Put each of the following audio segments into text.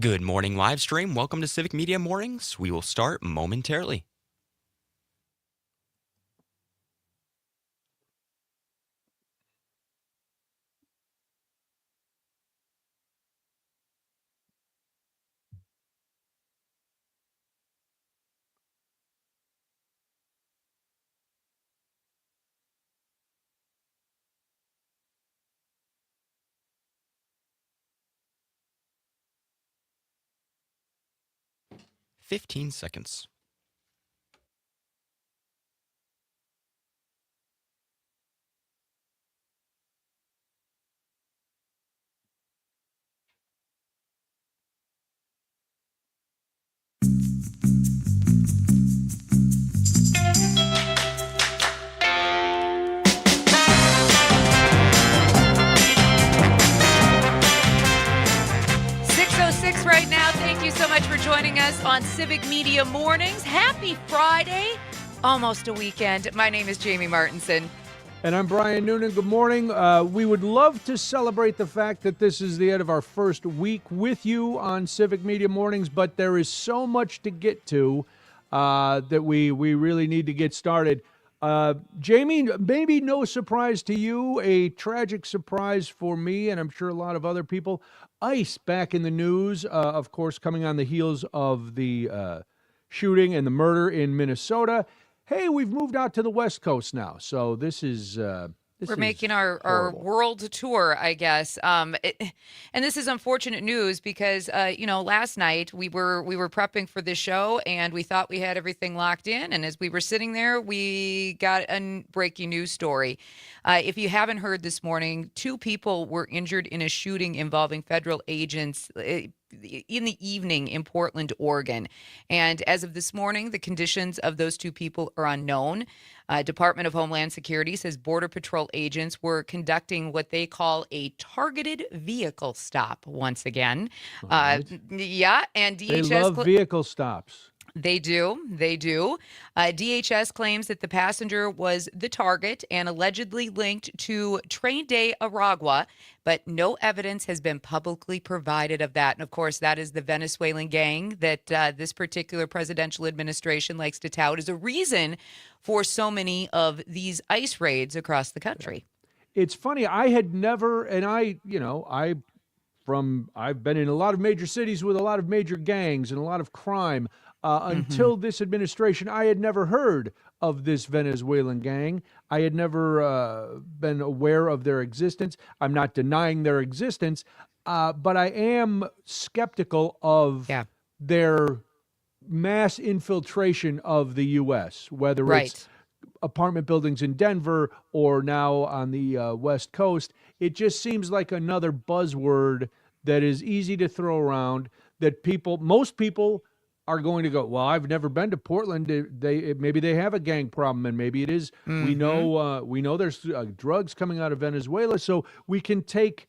Good morning, live stream. Welcome to Civic Media Mornings. We will start momentarily. Fifteen seconds. Right now. Thank you so much for joining us on Civic Media Mornings. Happy Friday. Almost a weekend. My name is Jamie Martinson. And I'm Brian Noonan. Good morning. We would love to celebrate the fact that this is the end of our first week with you on Civic Media Mornings, but there is so much to get to that we really need to get started. Jamie, maybe no surprise to you, a tragic surprise for me, and I'm sure a lot of other people. ICE back in the news, of course, coming on the heels of the shooting and the murder in Minnesota. Hey, we've moved out to the West Coast now, so this is we're making our world tour, I guess. And this is unfortunate news because, last night we were prepping for this show and we thought we had everything locked in. And as we were sitting there, we got a breaking news story. If you haven't heard this morning, 2 people were injured in a shooting involving federal agents in the evening in Portland, Oregon. And as of this morning, the conditions of those 2 people are unknown. Department of Homeland Security says Border Patrol agents were conducting what they call a targeted vehicle stop once again. Right. And DHS... They love vehicle stops. They do. DHS claims that the passenger was the target and allegedly linked to Train Day Aragua, but no evidence has been publicly provided of that. And of course, that is the Venezuelan gang that this particular presidential administration likes to tout as a reason for so many of these ICE raids across the country. It's funny. I had never, and I've been in a lot of major cities with a lot of major gangs and a lot of crime. Until this administration, I had never heard of this Venezuelan gang. I had never been aware of their existence. I'm not denying their existence, but I am skeptical of their mass infiltration of the U.S., whether it's apartment buildings in Denver or now on the West Coast. It just seems like another buzzword that is easy to throw around that most people are going to go, well, I've never been to Portland. Maybe they have a gang problem, and maybe it is. We know there's drugs coming out of Venezuela, so we can take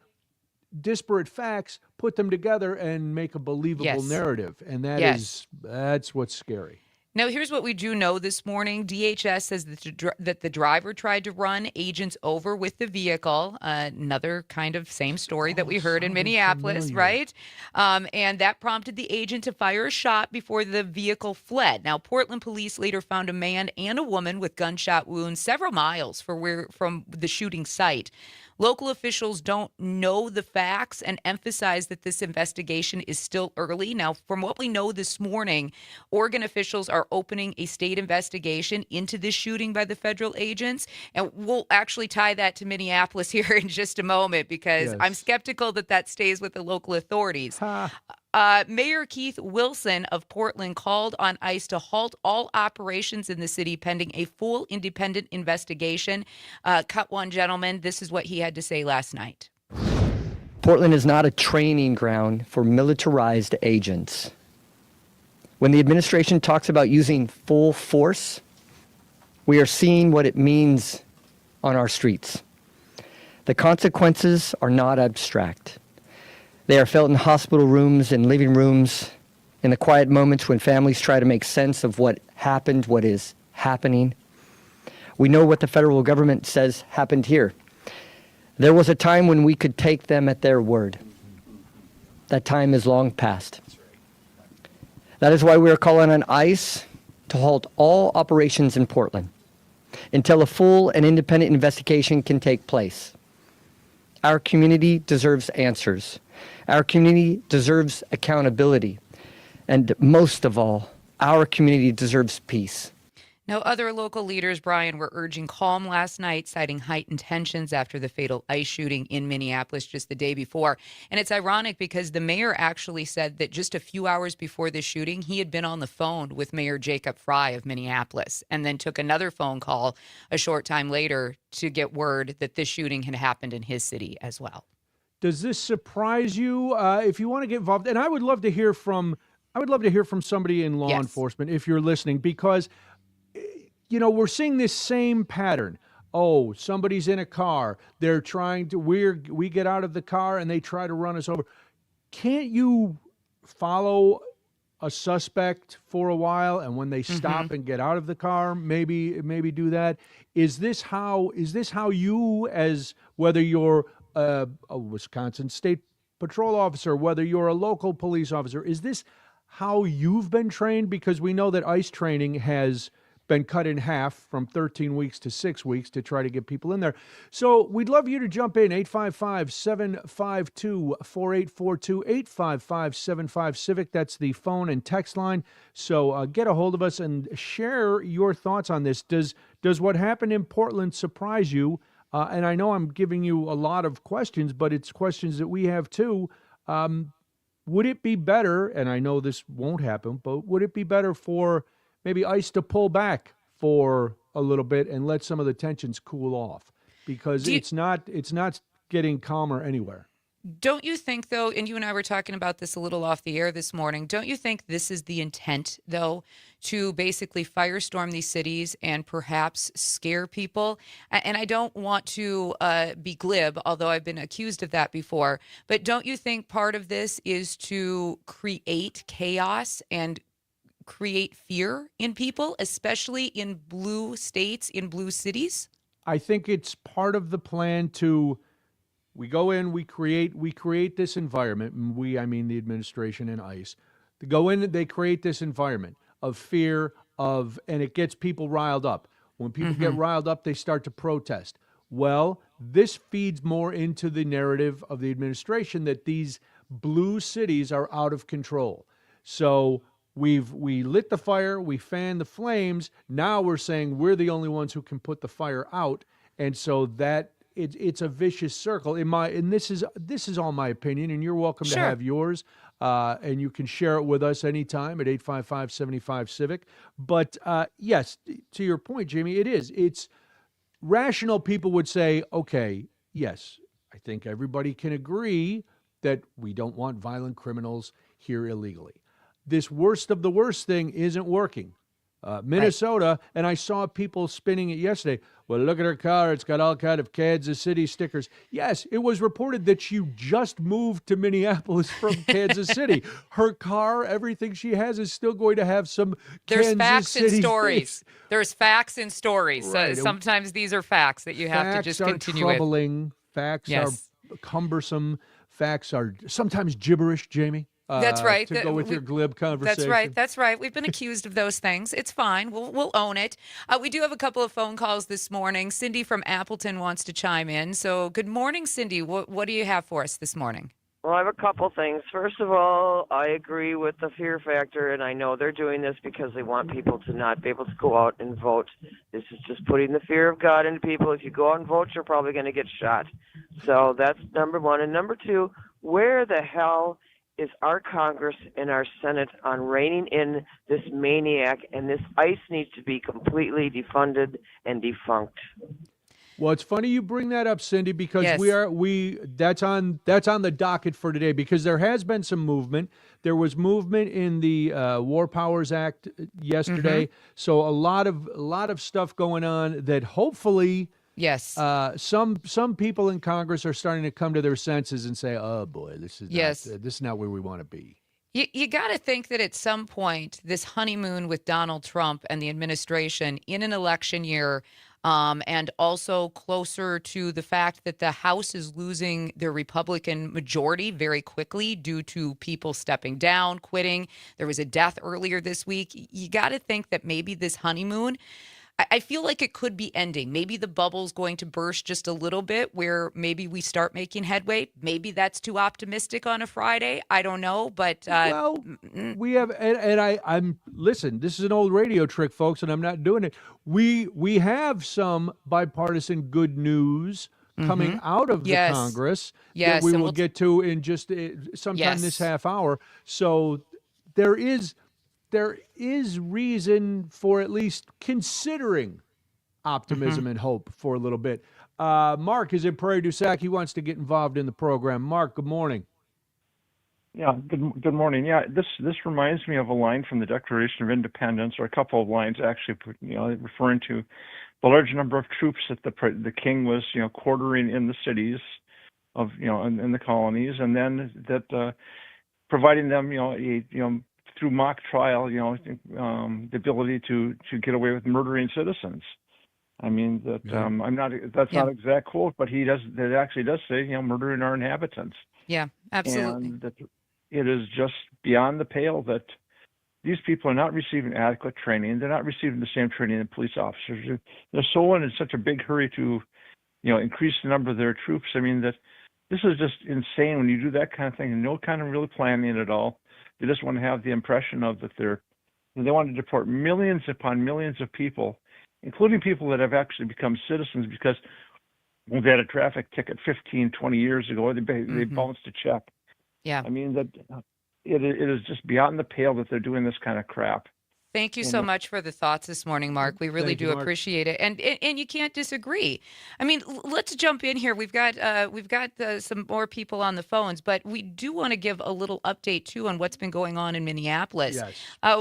disparate facts, put them together, and make a believable narrative. And that's what's scary. Now, here's what we do know this morning. DHS says that the driver tried to run agents over with the vehicle. Another kind of same story that we heard in Minneapolis, right? And that prompted the agent to fire a shot before the vehicle fled. Now, Portland police later found a man and a woman with gunshot wounds several miles from the shooting site. Local officials don't know the facts and emphasize that this investigation is still early. Now, from what we know this morning, Oregon officials are opening a state investigation into this shooting by the federal agents. And we'll actually tie that to Minneapolis here in just a moment because I'm skeptical that stays with the local authorities. Mayor Keith Wilson of Portland called on ICE to halt all operations in the city pending a full independent investigation. Cut one, gentlemen. This is what he had to say last night. Portland is not a training ground for militarized agents. When the administration talks about using full force, we are seeing what it means on our streets. The consequences are not abstract. They are felt in hospital rooms and living rooms, in the quiet moments when families try to make sense of what happened, what is happening. We know what the federal government says happened here. There was a time when we could take them at their word. That time is long past. That is why we are calling on ICE to halt all operations in Portland until a full and independent investigation can take place. Our community deserves answers. Our community deserves accountability. And most of all, our community deserves peace. Now, other local leaders, Brian, were urging calm last night, citing heightened tensions after the fatal ICE shooting in Minneapolis just the day before. And it's ironic because the mayor actually said that just a few hours before the shooting, he had been on the phone with Mayor Jacob Fry of Minneapolis and then took another phone call a short time later to get word that this shooting had happened in his city as well. Does this surprise you? If you want to get involved, and I would love to hear from somebody in law enforcement if you're listening, because we're seeing this same pattern. Oh, somebody's in a car. They're trying to, we get out of the car and they try to run us over. Can't you follow a suspect for a while, and when they stop and get out of the car, maybe do that? Is this how you, as whether you're a Wisconsin State Patrol officer, whether you're a local police officer, is this how you've been trained? Because we know that ICE training has been cut in half from 13 weeks to 6 weeks to try to get people in there. So we'd love you to jump in, 855-752-4842, 855-75-CIVIC. That's the phone and text line. So get a hold of us and share your thoughts on this. Does what happened in Portland surprise you? And I know I'm giving you a lot of questions, but it's questions that we have too. Would it be better, and I know this won't happen, but would it be better for maybe ICE to pull back for a little bit and let some of the tensions cool off? Because it's not getting calmer anywhere. Don't you think, though, and you and I were talking about this a little off the air this morning, don't you think this is the intent, though, to basically firestorm these cities and perhaps scare people? And I don't want to be glib, although I've been accused of that before, but don't you think part of this is to create chaos and create fear in people, especially in blue states, in blue cities? I think it's part of the plan to... We go in, we create this environment, and I mean the administration and ICE. They go in, they create this environment of fear, and it gets people riled up. When people get riled up, they start to protest. Well, this feeds more into the narrative of the administration that these blue cities are out of control. So we lit the fire, we fanned the flames. Now we're saying we're the only ones who can put the fire out, and so that. It's a vicious circle. And this is all my opinion, and you're welcome to have yours. And you can share it with us anytime at 855-75-CIVIC. But yes, to your point, Jamie, it is. It's rational people would say, okay, yes, I think everybody can agree that we don't want violent criminals here illegally. This worst of the worst thing isn't working. Minnesota, and I saw people spinning it yesterday. Well, look at her car. It's got all kind of Kansas City stickers. Yes, it was reported that she just moved to Minneapolis from Kansas City. Her car, everything she has is still going to have some There's Kansas facts City and stories. There's facts and stories. Right. Sometimes these are facts that you have to just continue with. Facts are troubling. Facts are cumbersome. Facts are sometimes gibberish, Jamie. That's right. To go with your glib conversation. That's right. We've been accused of those things. It's fine. We'll own it. We do have a couple of phone calls this morning. Cindy from Appleton wants to chime in. So good morning, Cindy. What do you have for us this morning? Well, I have a couple things. First of all, I agree with the fear factor, and I know they're doing this because they want people to not be able to go out and vote. This is just putting the fear of God into people. If you go out and vote, you're probably going to get shot. So that's number one. And number two, where the hell is our Congress and our Senate on reining in this maniac? And this ICE needs to be completely defunded and defunct. Well, it's funny you bring that up, Cindy, because that's on the docket for today, because there has been some movement. There was movement in the War Powers Act yesterday, so a lot of stuff going on that hopefully. Yes. Some people in Congress are starting to come to their senses and say, "Oh boy, this is not where we want to be." You got to think that at some point, this honeymoon with Donald Trump and the administration in an election year, and also closer to the fact that the House is losing their Republican majority very quickly due to people stepping down, quitting. There was a death earlier this week. You got to think that maybe this honeymoon, I feel like it could be ending. Maybe the bubble's going to burst just a little bit where maybe we start making headway. Maybe that's too optimistic on a Friday. I don't know, but Well, we have, and I'm listen. This is an old radio trick, folks, and I'm not doing it. We have some bipartisan good news coming out of the Yes. Congress Yes, that we and will we'll get to in just sometime this Yes. half hour. So there is reason for at least considering optimism and hope for a little bit. Mark is in Prairie du Sac. He wants to get involved in the program. Mark, good morning. Yeah, good morning. Yeah, this reminds me of a line from the Declaration of Independence, or a couple of lines actually, referring to the large number of troops that the king was, quartering in the cities of, in the colonies, and then that providing them, through mock trial, the ability to get away with murdering citizens. I mean that that's not exact quote, but it actually does say, murdering our inhabitants. yeah, absolutely. And that it is just beyond the pale that these people are not receiving adequate training. They're not receiving the same training that police officers. They're so in such a big hurry to, increase the number of their troops. I mean that this is just insane when you do that kind of thing and no kind of real planning at all. They just want to have the impression of that they want to deport millions upon millions of people, including people that have actually become citizens because they had a traffic ticket 15, 20 years ago. They bounced a check. Yeah. I mean, that it is just beyond the pale that they're doing this kind of crap. Thank you so much for the thoughts this morning, Mark. We really Thank you, do Mark. appreciate it, and you can't disagree. I mean, let's jump in here. We've got some more people on the phones, but we do want to give a little update too on what's been going on in Minneapolis. Yes.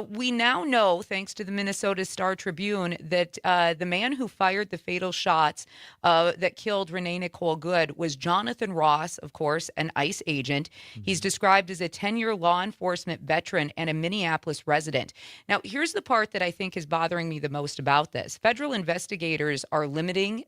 We now know, thanks to the Minnesota Star Tribune, that the man who fired the fatal shots that killed Renee Nicole Good was Jonathan Ross, of course, an ICE agent. He's described as a 10-year law enforcement veteran and a Minneapolis resident. Now, here's the part that I think is bothering me the most about this. Federal investigators are limiting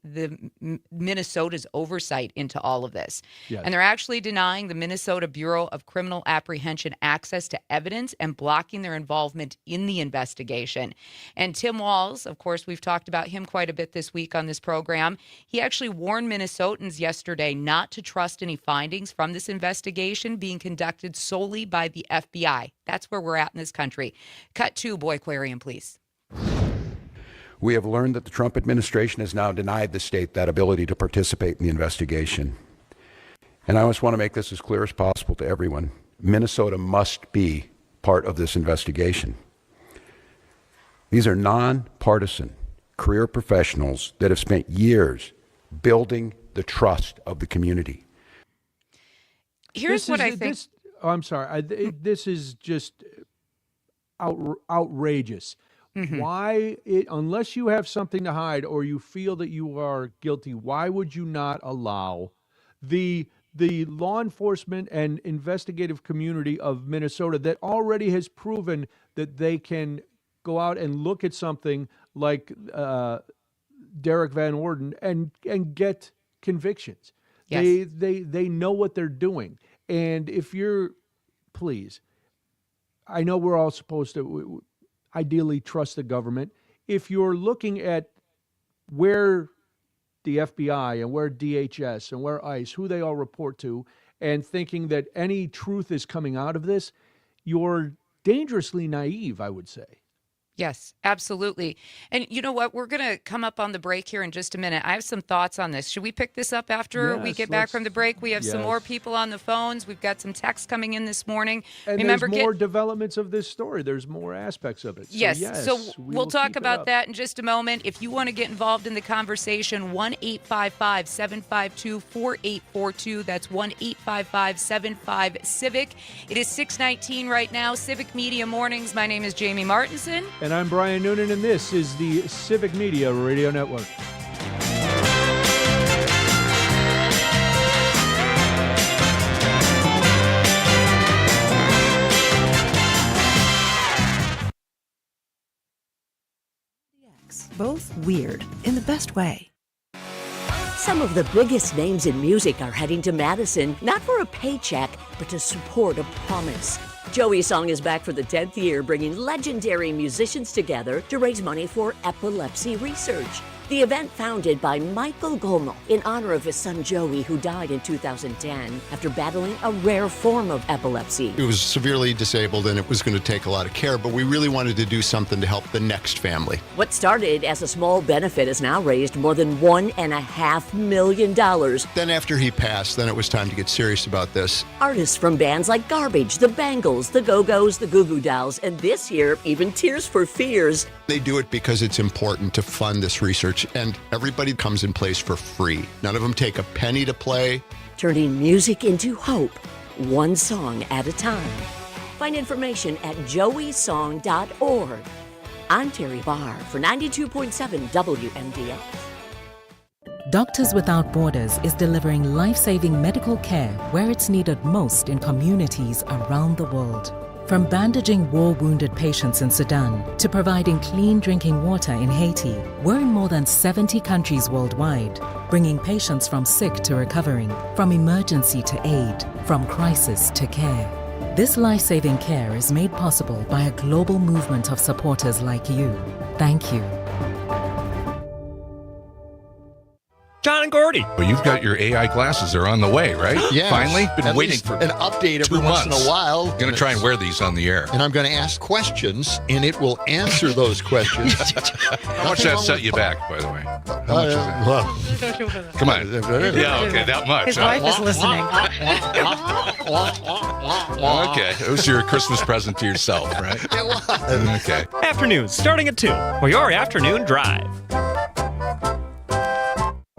Minnesota's oversight into all of this. Yes. And they're actually denying the Minnesota Bureau of Criminal Apprehension access to evidence and blocking their involvement in the investigation. And Tim Walz, of course, we've talked about him quite a bit this week on this program. He actually warned Minnesotans yesterday not to trust any findings from this investigation being conducted solely by the FBI. That's where we're at in this country. Cut to Boy Clarion, please. We have learned that the Trump administration has now denied the state that ability to participate in the investigation. And I just want to make this as clear as possible to everyone. Minnesota must be part of this investigation. These are nonpartisan career professionals that have spent years building the trust of the community. Here's what I think. I'm sorry. This is just outrageous. Why, unless you have something to hide or you feel that you are guilty, why would you not allow the law enforcement and investigative community of Minnesota that already has proven that they can go out and look at something like Derek Van Orden and get convictions? Yes. They know what they're doing. And if you're, please, I know we're all supposed to ideally trust the government. If you're looking at where the FBI and where DHS and where ICE, who they all report to, and thinking that any truth is coming out of this, you're dangerously naive, I would say. Yes, absolutely. And you know what? We're going to come up on the break here in just a minute. I have some thoughts on this. Should we pick this up after we Yes, get back let's- from the break? We have some yes. more people on the phones. We've got some texts coming in this morning. And Remember, there's more developments of this story. There's more aspects of it. Yes, so we we'll will talk keep it about up. that in just a moment. If you want to get involved in the conversation, 1-855-752-4842. That's 1-855-75-CIVIC. It is 6:19 right now. Civic Media Mornings. My name is Jamie Martinson. And I'm Brian Noonan, and this is the Civic Media Radio Network. both weird in the best way. Some of the biggest names in music are heading to Madison, not for a paycheck, but to support a promise. Joey's Song is back for the 10th year, bringing legendary musicians together to raise money for epilepsy research. The event, founded by Michael Gomel in honor of his son Joey, who died in 2010 after battling a rare form of epilepsy. He was severely disabled and it was going to take a lot of care, but we really wanted to do something to help the next family. What started as a small benefit has now raised more than $1.5 million. Then after he passed, then it was time to get serious about this. Artists from bands like Garbage, the Bangles, the Go-Go's, the Goo Goo Dolls, and this year, even Tears for Fears. They do it because it's important to fund this research, and everybody comes in place for free. None of them take a penny to play. Turning music into hope, one song at a time. Find information at joeysong.org. I'm Terry Barr for 92.7 WMDS. Doctors Without Borders is delivering life-saving medical care where it's needed most in communities around the world. From bandaging war-wounded patients in Sudan to providing clean drinking water in Haiti, we're in more than 70 countries worldwide, bringing patients from sick to recovering, from emergency to aid, from crisis to care. This life-saving care is made possible by a global movement of supporters like you. Thank you. John and Gordy. Well, you've got your AI glasses. They're on the way, right? Yeah. Finally? Been At waiting least for an update every 2 once months. in a while. I'm going to try and wear these on the air. And I'm going to ask questions, and it will answer those questions. How much that set you back, by the way? How much is it? Well, Come on. Yeah, okay, that much. His huh? wife is listening. Okay, it was your Christmas present to yourself, right? it was. Okay. Afternoons starting at 2 for your afternoon drive.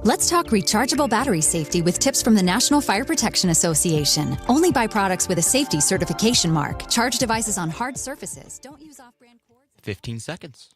Let's talk rechargeable battery safety with tips from the National Fire Protection Association. Only buy products with a safety certification mark. Charge devices on hard surfaces. Don't use off-brand cords. 15 seconds.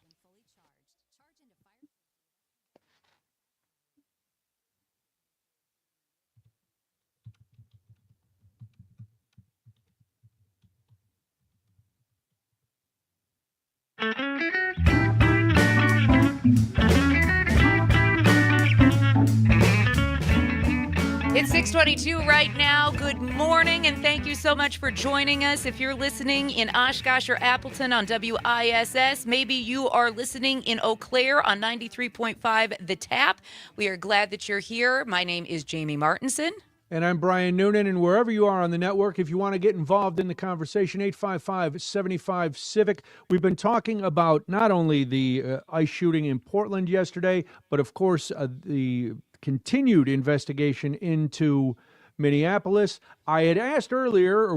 It's 6:22 right now. Good morning, and thank you so much for joining us. If you're listening in Oshkosh or Appleton on WISS, maybe you are listening in Eau Claire on 93.5 The Tap. We are glad that you're here. My name is Jamie Martinson. And I'm Brian Noonan, and wherever you are on the network, if you want to get involved in the conversation, 855-75-CIVIC. We've been talking about not only the ICE shooting in Portland yesterday, but of course the continued investigation into Minneapolis. We had asked earlier,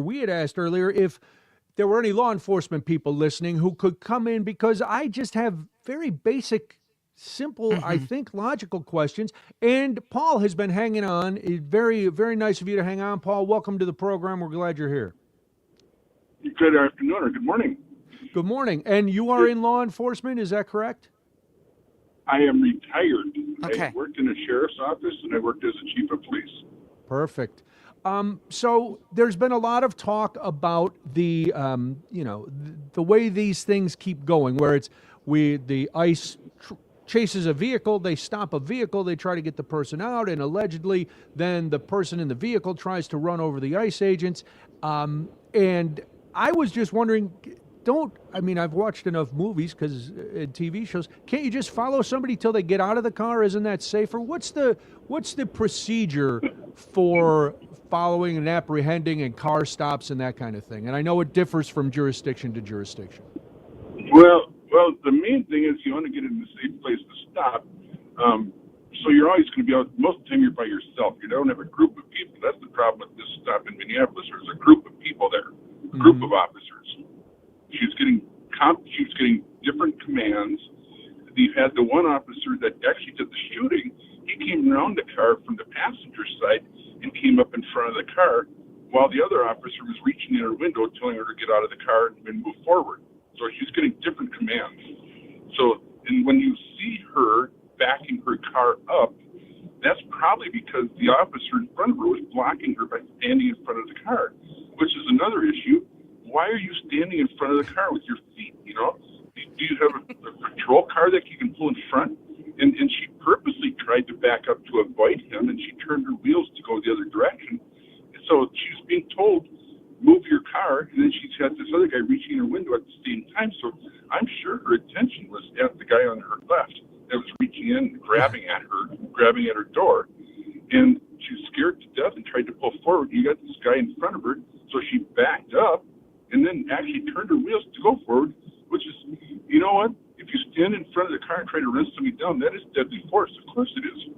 if there were any law enforcement people listening who could come in, because I just have very basic, simple, I think, logical questions. And Paul has been hanging on. Very, very nice of you to hang on, Paul. Welcome to the program. We're glad you're here. Good afternoon or good morning. Good morning. And you are in law enforcement, is that correct? I am retired. Okay. I worked in a sheriff's office and I worked as a chief of police. Perfect. So there's been a lot of talk about the way these things keep going, where the ICE chases a vehicle, they stop a vehicle, they try to get the person out, and allegedly then the person in the vehicle tries to run over the ICE agents. And I was just wondering, I've watched enough movies and TV shows. Can't you just follow somebody till they get out of the car? Isn't that safer? What's the procedure for following and apprehending and car stops and that kind of thing? And I know it differs from jurisdiction to jurisdiction. Well, the main thing is you want to get in a safe place to stop. So you're always going to be out. Most of the time you're by yourself. You don't have a group of people. That's the problem with this stop in Minneapolis. There's a group of people there, a group of officers. She was getting different commands. You had the one officer that actually did the shooting. He came around the car from the passenger side and came up in front of the car while the other officer was reaching in her window telling her to get out of the car and move forward. So she's getting different commands. So, and when you see her backing her car up, that's probably because the officer in front of her was blocking her by standing in front of the car, which is another issue. Why are you standing in front of the car with your feet, Do you have a patrol car that you can pull in front? car, and then she's got this other guy reaching her window at the same time. So I'm sure her attention was at the guy on her left that was reaching in, grabbing at her door, and she was scared to death and tried to pull forward. You got this guy in front of her, so she backed up and then actually turned her wheels to go forward, which is, you know what? If you stand in front of the car and try to run somebody down, that is deadly force. Of course it is.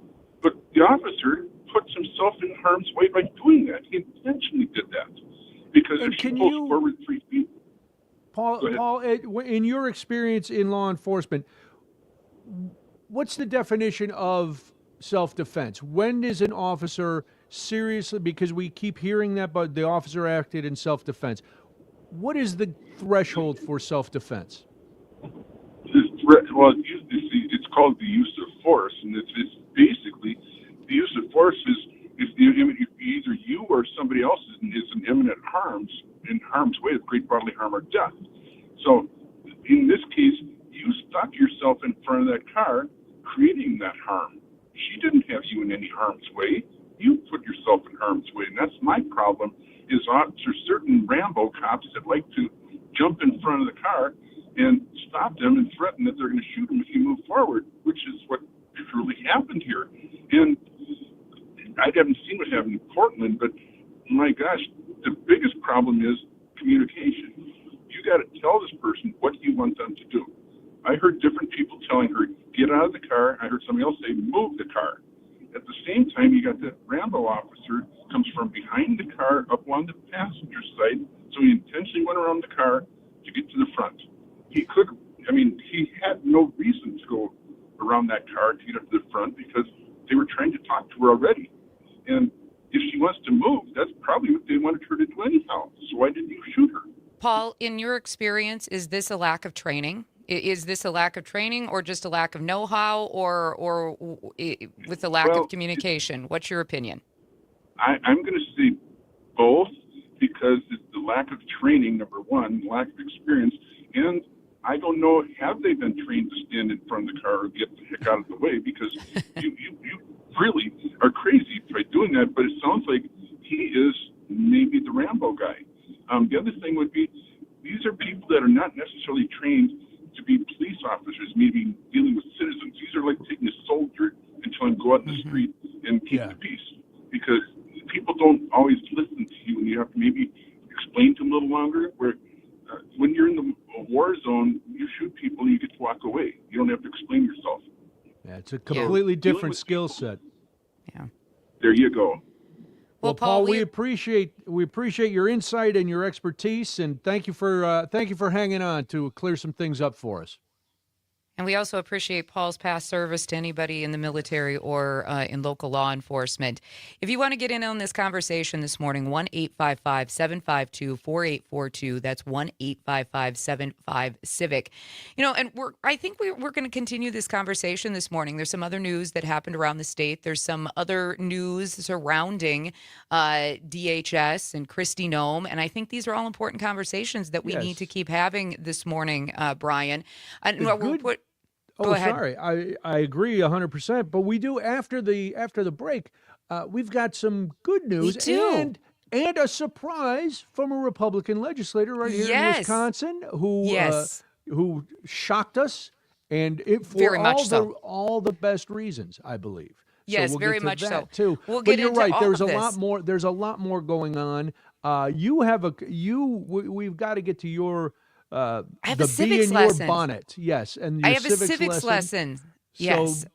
But the officer puts himself in harm's way by doing that. He intentionally did that. Because if she pulls forward 3 feet. Paul, in your experience in law enforcement, what's the definition of self-defense? When is an officer seriously, because we keep hearing that, but the officer acted in self-defense. What is the threshold for self-defense? Well, it's called the use of force, and it's basically the use of force is if either you or somebody else is in imminent in harm's way of great bodily harm or death. So in this case, you stuck yourself in front of that car, creating that harm. She didn't have you in any harm's way. You put yourself in harm's way, and that's my problem. Is there's certain Rambo cops that like to jump in front of the car and stop them and threaten that they're going to shoot them if you move forward, which is what truly happened here. And I haven't seen what happened in Portland, but my gosh, the biggest problem is communication. You got to tell this person what you want them to do. I heard different people telling her, get out of the car. I heard somebody else say, move the car. At the same time, you got that Rambo officer comes from behind the car up on the passenger side, so he intentionally went around the car to get to the front. He had no reason to go around that car to get up to the front because they were trying to talk to her already. And if she wants to move, that's probably what they wanted her to do anyhow. So why didn't you shoot her? Paul, in your experience, is this a lack of training? Is this a lack of training or just a lack of know-how or with a lack of communication? What's your opinion? I'm going to say both, because it's the lack of training, number one, lack of experience, and I don't know, have they been trained to stand in front of the car or get the heck out of the way? Because you really are crazy by doing that, but it sounds like he is maybe the Rambo guy. The other thing would be, these are people that are not necessarily trained to be police officers, maybe dealing with citizens. These are like taking a soldier and telling him to go out in the street and keep the peace. Because people don't always listen to you, and you have to maybe explain to them a little longer. Where when you're in the war zone, you shoot people and you get to walk away. You don't have to explain yourself. Yeah, it's a completely different skill set. Yeah. There you go. Well, Paul, we appreciate your insight and your expertise, and thank you for hanging on to clear some things up for us. And we also appreciate Paul's past service to anybody in the military or in local law enforcement. If you want to get in on this conversation this morning, 1-855-752-4842. That's 1-855-75-CIVIC. And I think we're going to continue this conversation this morning. There's some other news that happened around the state. There's some other news surrounding DHS and Kristi Noem. And I think these are all important conversations that we need to keep having this morning, Brian. Go ahead. Sorry. I agree 100%. But we do after the break. We've got some good news and a surprise from a Republican legislator right here in Wisconsin who shocked us, and for all the best reasons, I believe. Yes, so we'll very get to much that so. Too. We'll but get you're into right. all There's of a this. lot more. There's a lot more going on. We've got to get to your. I have the a civics bee in lesson. Your bonnet, yes, and your I have a civics lesson. Yes. So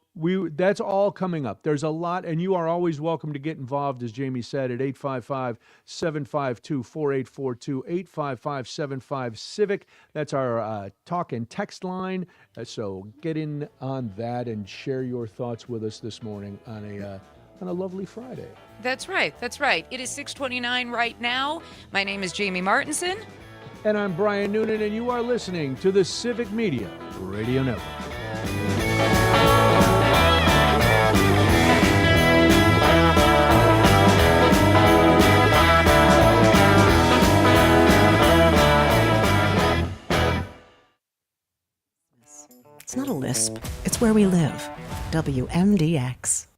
that's all coming up. There's a lot, and you are always welcome to get involved, as Jamie said, at 855-752-4842, 855-75-CIVIC. That's our talk and text line. So get in on that and share your thoughts with us this morning on a lovely Friday. That's right. It is 6:29 right now. My name is Jamie Martinson. And I'm Brian Noonan, and you are listening to the Civic Media Radio Network. It's not a lisp. It's where we live. WMDX.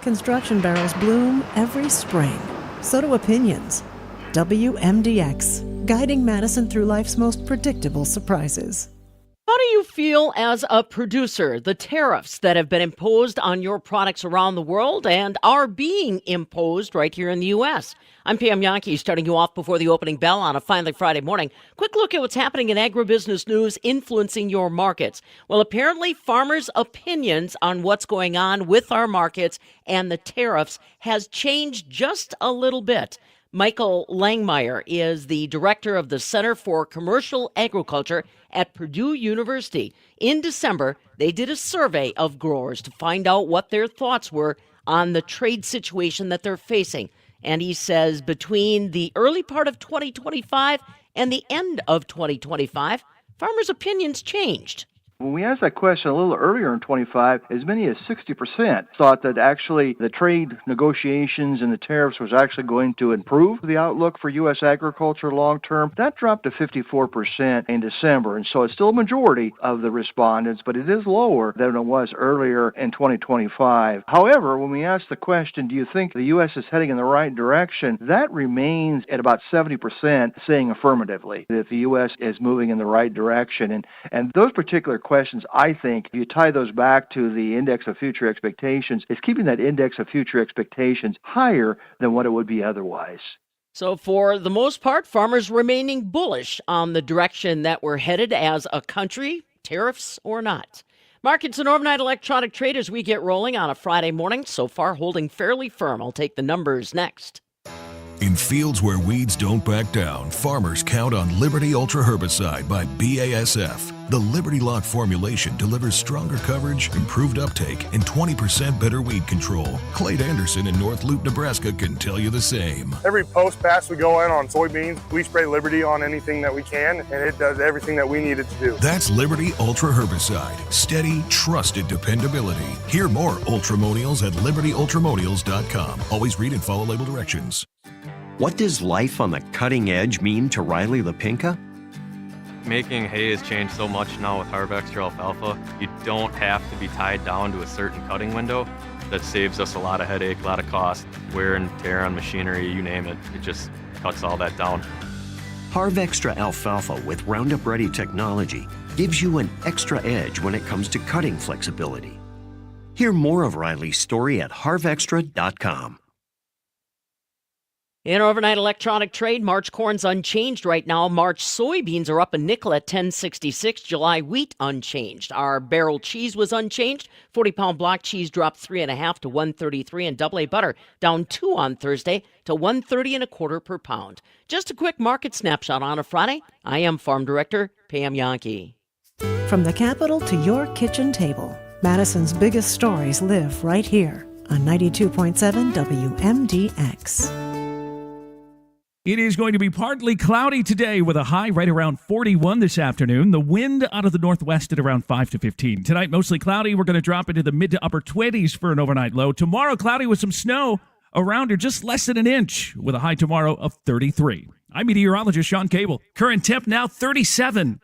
Construction barrels bloom every spring. So do opinions. WMDX, guiding Madison through life's most predictable surprises. How do you feel as a producer? The tariffs that have been imposed on your products around the world and are being imposed right here in the U.S. I'm Pam Yankee, starting you off before the opening bell on a Finally Friday morning. Quick look at what's happening in agribusiness news influencing your markets. Well, apparently farmers' opinions on what's going on with our markets and the tariffs has changed just a little bit. Michael Langmeyer is the director of the Center for Commercial Agriculture at Purdue University. In December, they did a survey of growers to find out what their thoughts were on the trade situation that they're facing. And he says between the early part of 2025 and the end of 2025, farmers' opinions changed. When we asked that question a little earlier in 25, as many as 60% thought that actually the trade negotiations and the tariffs was actually going to improve the outlook for U.S. agriculture long term. That dropped to 54% in December, and so it's still a majority of the respondents, but it is lower than it was earlier in 2025. However, when we asked the question, do you think the U.S. is heading in the right direction, that remains at about 70% saying affirmatively that the U.S. is moving in the right direction. And those particular questions, I think, if you tie those back to the index of future expectations, is keeping that index of future expectations higher than what it would be otherwise. So for the most part, farmers remaining bullish on the direction that we're headed as a country, tariffs or not. Markets and overnight electronic trade as we get rolling on a Friday morning, so far holding fairly firm. I'll take the numbers next. In fields where weeds don't back down, farmers count on Liberty Ultra Herbicide by BASF. The Liberty Lock formulation delivers stronger coverage, improved uptake, and 20% better weed control. Clayton Anderson in North Loop, Nebraska can tell you the same. Every post-pass we go in on soybeans, we spray Liberty on anything that we can, and it does everything that we need it to do. That's Liberty Ultra Herbicide. Steady, trusted dependability. Hear more Ultramonials at libertyultramonials.com. Always read and follow label directions. What does life on the cutting edge mean to Riley LaPinka? Making hay has changed so much now with Harvextra Alfalfa. You don't have to be tied down to a certain cutting window. That saves us a lot of headache, a lot of cost, wear and tear on machinery, you name it. It just cuts all that down. Harvextra Alfalfa with Roundup Ready technology gives you an extra edge when it comes to cutting flexibility. Hear more of Riley's story at harvextra.com. In overnight electronic trade, March corn's unchanged right now. March soybeans are up a nickel at 10.66. July wheat unchanged. Our barrel cheese was unchanged. 40-pound block cheese dropped 3.5 to 133, and double A butter down 2 on Thursday to 130.25 per pound. Just a quick market snapshot on a Friday. I am Farm Director Pam Yankee. From the capital to your kitchen table, Madison's biggest stories live right here on 92.7 WMDX. It is going to be partly cloudy today with a high right around 41 this afternoon. The wind out of the northwest at around 5 to 15. Tonight, mostly cloudy. We're going to drop into the mid to upper 20s for an overnight low. Tomorrow, cloudy with some snow around or just less than an inch with a high tomorrow of 33. I'm meteorologist Sean Cable. Current temp now 37.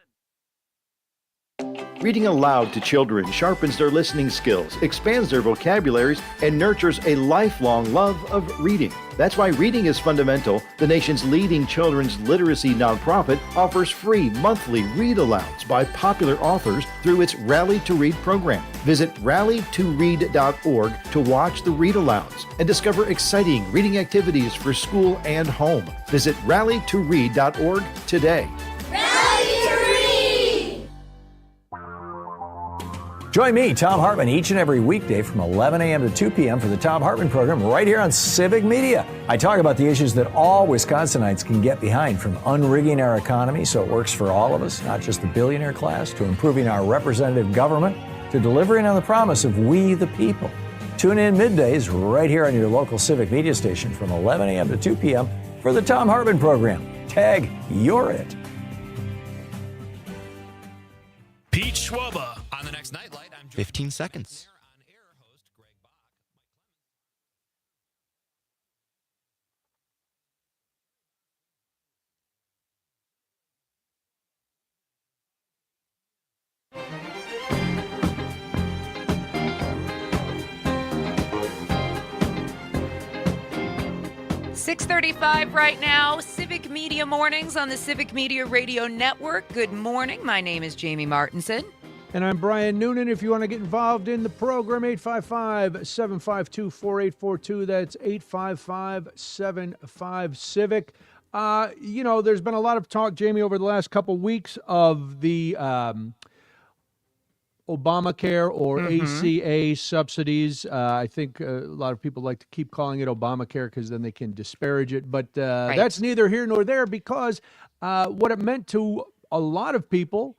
Reading aloud to children sharpens their listening skills, expands their vocabularies, and nurtures a lifelong love of reading. That's why Reading is Fundamental, the nation's leading children's literacy nonprofit, offers free monthly read-alouds by popular authors through its Rally to Read program. Visit rallytoread.org to watch the read-alouds and discover exciting reading activities for school and home. Visit rallytoread.org today. Join me, Tom Hartman, each and every weekday from 11 a.m. to 2 p.m. for the Tom Hartman program right here on Civic Media. I talk about the issues that all Wisconsinites can get behind, from unrigging our economy so it works for all of us, not just the billionaire class, to improving our representative government, to delivering on the promise of we the people. Tune in middays right here on your local Civic Media station from 11 a.m. to 2 p.m. for the Tom Hartman program. Tag, you're it. Pete Schwaba on the next Nightlight. 15 seconds. 6:35 right now. Civic Media Mornings on the Civic Media Radio Network. Good morning. My name is Jamie Martinson. And I'm Brian Noonan. If you want to get involved in the program, 855-752-4842. That's 855-75-CIVIC. There's been a lot of talk, Jamie, over the last couple weeks of the Obamacare or ACA subsidies. I think a lot of people like to keep calling it Obamacare because then they can disparage it. But that's neither here nor there, because what it meant to a lot of people,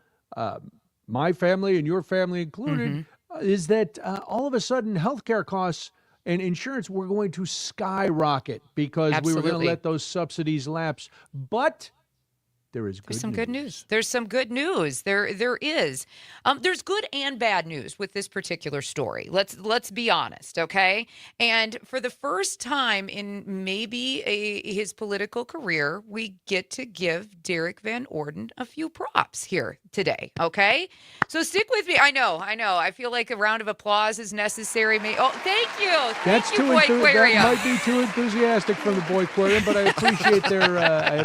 my family and your family included, is that all of a sudden healthcare costs and insurance were going to skyrocket because we were going to let those subsidies lapse. But there is There's some good news. There's some good news. There is. There's good and bad news with this particular story. Let's be honest, okay? And for the first time in maybe his political career, we get to give Derek Van Orden a few props here today, okay? So stick with me. I know. I feel like a round of applause is necessary. Oh, thank you. Thank you, Boy Aquarium. That might be too enthusiastic from the Boy Aquarium, but I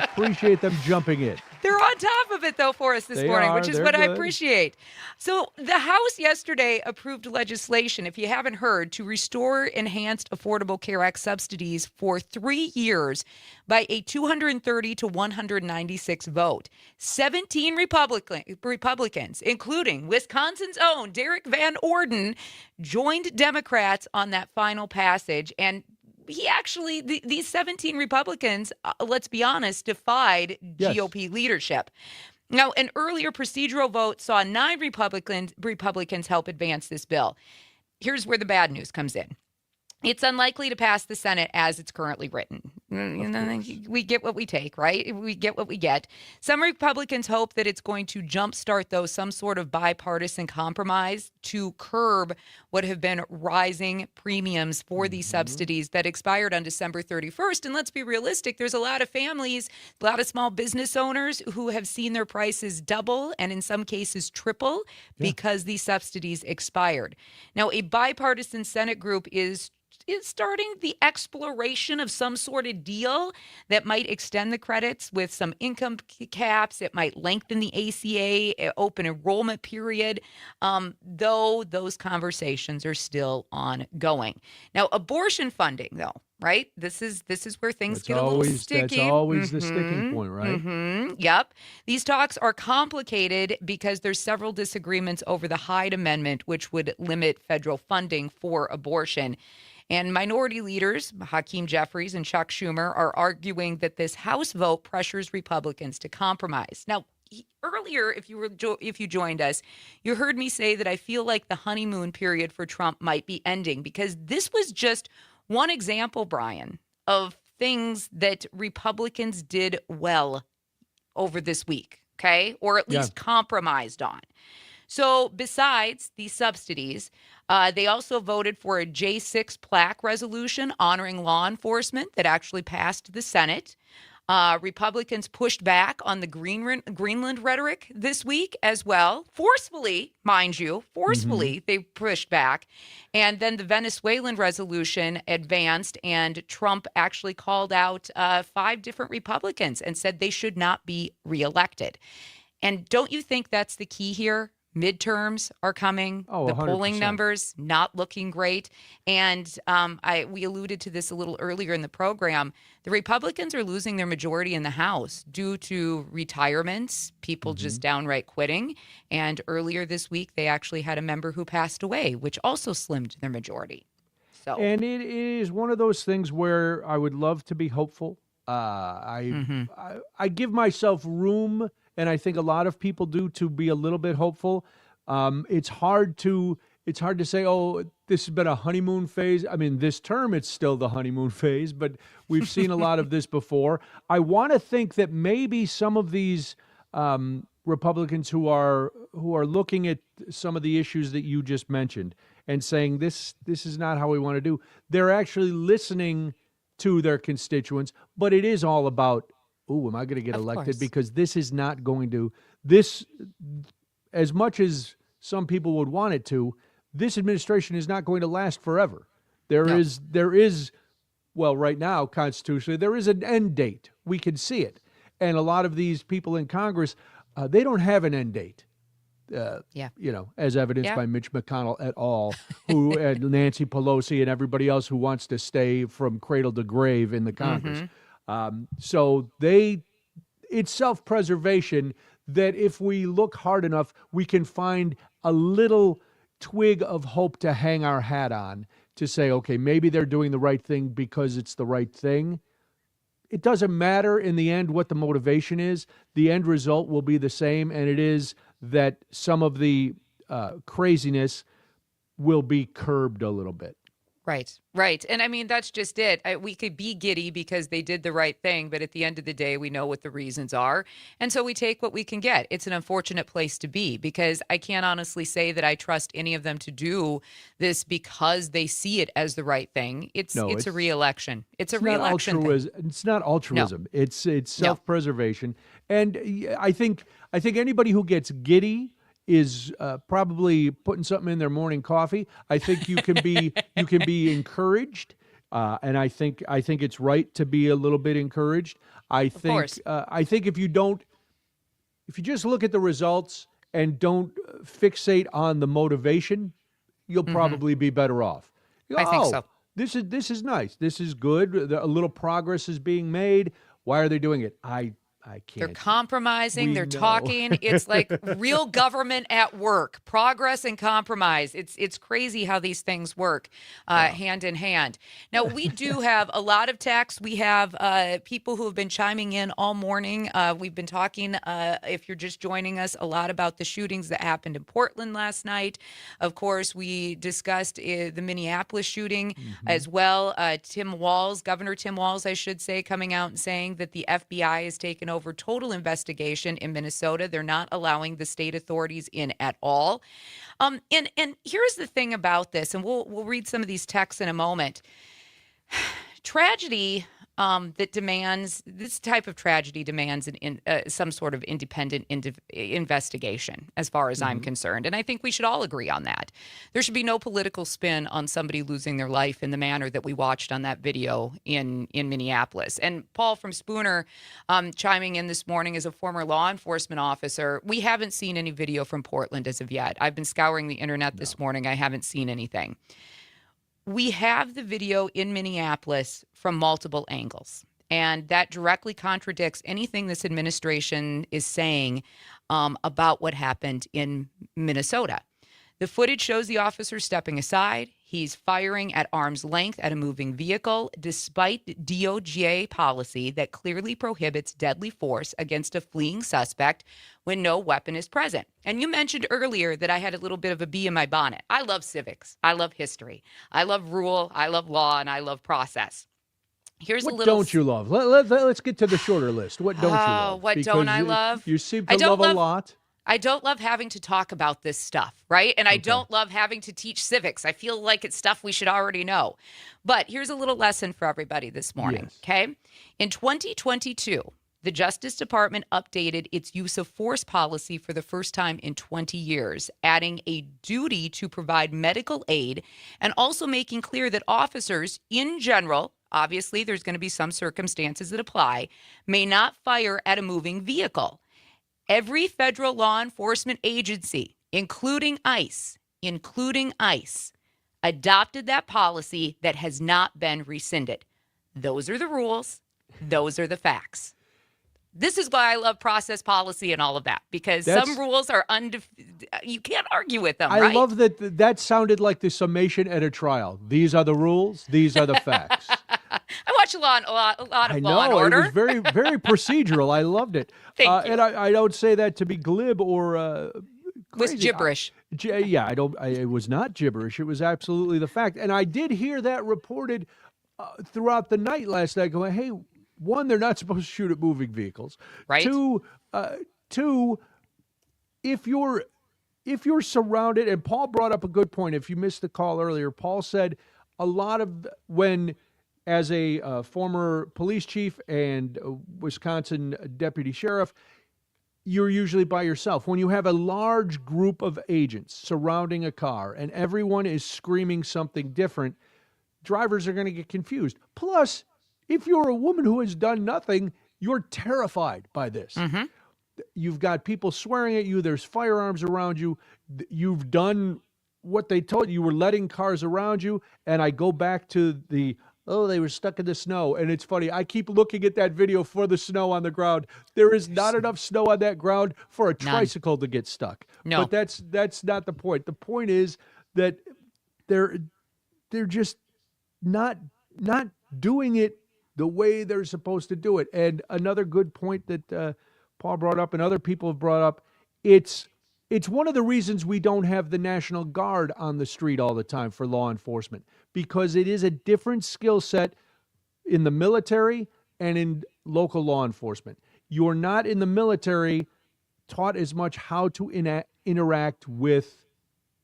appreciate them jumping in. They're on top of it, though, for us this morning, which is what I appreciate. So the House yesterday approved legislation, if you haven't heard, to restore Enhanced Affordable Care Act subsidies for 3 years by a 230 to 196 vote. 17 Republicans, including Wisconsin's own Derek Van Orden, joined Democrats on that final passage. And he actually, these 17 Republicans, let's be honest, defied GOP leadership. Now, an earlier procedural vote saw 9 Republicans help advance this bill. Here's where the bad news comes in. It's unlikely to pass the Senate as it's currently written. We get what we take, right? We get what we get. Some Republicans hope that it's going to jumpstart, though, some sort of bipartisan compromise to curb what have been rising premiums for these subsidies that expired on December 31st. And let's be realistic, there's a lot of families, a lot of small business owners who have seen their prices double and in some cases triple because these subsidies expired. Now, a bipartisan Senate group is starting the exploration of some sort of deal that might extend the credits with some income caps. It might lengthen the ACA open enrollment period, though those conversations are still ongoing. Now, abortion funding, though, right? This is where things get a little sticky. That's always the sticking point, right? Yep. These talks are complicated because there's several disagreements over the Hyde Amendment, which would limit federal funding for abortion. And minority leaders, Hakeem Jeffries and Chuck Schumer, are arguing that this House vote pressures Republicans to compromise. Now, earlier, if you joined us, you heard me say that I feel like the honeymoon period for Trump might be ending, because this was just one example, Brian, of things that Republicans did well over this week, okay? Or at least compromised on. So besides these subsidies, they also voted for a J6 plaque resolution honoring law enforcement that actually passed the Senate. Republicans pushed back on the Greenland rhetoric this week as well. Forcefully, mind you, they pushed back. And then the Venezuelan resolution advanced, and Trump actually called out 5 different Republicans and said they should not be reelected. And don't you think that's the key here? Midterms are coming. The 100%. Polling numbers not looking great. And we alluded to this a little earlier in the program. The Republicans are losing their majority in the House due to retirements, people just downright quitting. And earlier this week, they actually had a member who passed away, which also slimmed their majority. And it is one of those things where I would love to be hopeful. I give myself room, and I think a lot of people do, to be a little bit hopeful. It's hard to say, oh, this has been a honeymoon phase. I mean, this term, it's still the honeymoon phase, but we've seen a lot of this before. I want to think that maybe some of these Republicans who are looking at some of the issues that you just mentioned and saying this is not how we want to do, they're actually listening to their constituents. But it is all about, am I going to get elected? Because this is not going to, as much as some people would want it to, this administration is not going to last forever. There is well, right now, constitutionally, there is an end date. We can see it. And a lot of these people in Congress, they don't have an end date. As evidenced by Mitch McConnell et al., who and Nancy Pelosi and everybody else who wants to stay from cradle to grave in the Congress. So it's self-preservation that if we look hard enough, we can find a little twig of hope to hang our hat on to say, okay, maybe they're doing the right thing because it's the right thing. It doesn't matter in the end what the motivation is. The end result will be the same, and it is that some of the craziness will be curbed a little bit. Right. And I mean, that's just it. We could be giddy because they did the right thing, but at the end of the day, we know what the reasons are. And so we take what we can get. It's an unfortunate place to be because I can't honestly say that I trust any of them to do this because they see it as the right thing. It's a re-election. It's a re-election thing. It's not altruism. No. It's self-preservation. And I think anybody who gets giddy is probably putting something in their morning coffee. I think you can be encouraged, and I think it's right to be a little bit encouraged. I think if you just look at the results and don't fixate on the motivation, you'll probably be better off. I think so. This is nice. This is good. A little progress is being made. Why are they doing it? I can't. They're compromising. They're talking. It's like real government at work. Progress and compromise. It's crazy how these things work hand in hand. Now, we do have a lot of texts. We have people who have been chiming in all morning. We've been talking, if you're just joining us, a lot about the shootings that happened in Portland last night. Of course, we discussed the Minneapolis shooting as well. Governor Tim Walz, I should say, coming out and saying that the FBI has taken over total investigation in Minnesota. They're not allowing the state authorities in at all. And here's the thing about this, and we'll read some of these texts in a moment. Tragedy this type of tragedy demands some sort of independent investigation, as far as I'm concerned. And I think we should all agree on that. There should be no political spin on somebody losing their life in the manner that we watched on that video in Minneapolis. And Paul from Spooner chiming in this morning as a former law enforcement officer. We haven't seen any video from Portland as of yet. I've been scouring the internet this morning. I haven't seen anything. We have the video in Minneapolis from multiple angles, and that directly contradicts anything this administration is saying about what happened in Minnesota. The footage shows the officer stepping aside. He's firing at arm's length at a moving vehicle, despite DOJ policy that clearly prohibits deadly force against a fleeing suspect when no weapon is present. And you mentioned earlier that I had a little bit of a bee in my bonnet. I love civics. I love history. I love rule. I love law, and I love process. Here's what a little. What don't you love? Let's get to the shorter list. What don't you love? What don't I love? You seem to love a lot. I don't love having to talk about this stuff, right? And I don't love having to teach civics. I feel like it's stuff we should already know. But here's a little lesson for everybody this morning, okay? In 2022, the Justice Department updated its use of force policy for the first time in 20 years, adding a duty to provide medical aid and also making clear that officers in general, obviously there's going to be some circumstances that apply, may not fire at a moving vehicle. Every federal law enforcement agency, including ICE, adopted that policy that has not been rescinded. Those are the rules. Those are the facts. This is why I love process policy and all of that, because some rules are you can't argue with them, right? I love that sounded like the summation at a trial. These are the rules. These are the facts. I watch a lot of Law and Order. It was very, very procedural. I loved it. Thank you. And I don't say that to be glib or crazy. Was gibberish. It was not gibberish. It was absolutely the fact. And I did hear that reported throughout the night last night going, hey, one, they're not supposed to shoot at moving vehicles. Right. Two, if you're surrounded, and Paul brought up a good point. If you missed the call earlier, Paul said a lot of when, as a former police chief and Wisconsin deputy sheriff, you're usually by yourself. When you have a large group of agents surrounding a car and everyone is screaming something different, drivers are going to get confused. Plus, if you're a woman who has done nothing, you're terrified by this. Mm-hmm. You've got people swearing at you. There's firearms around you. You've done what they told you. You were letting cars around you. And I go back to they were stuck in the snow. And it's funny. I keep looking at that video for the snow on the ground. There is not enough snow on that ground for a tricycle to get stuck. No. But that's not the point. The point is that they're just not doing it the way they're supposed to do it. And another good point that Paul brought up and other people have brought up, it's one of the reasons we don't have the National Guard on the street all the time for law enforcement, because it is a different skill set in the military and in local law enforcement. You're not in the military taught as much how to interact with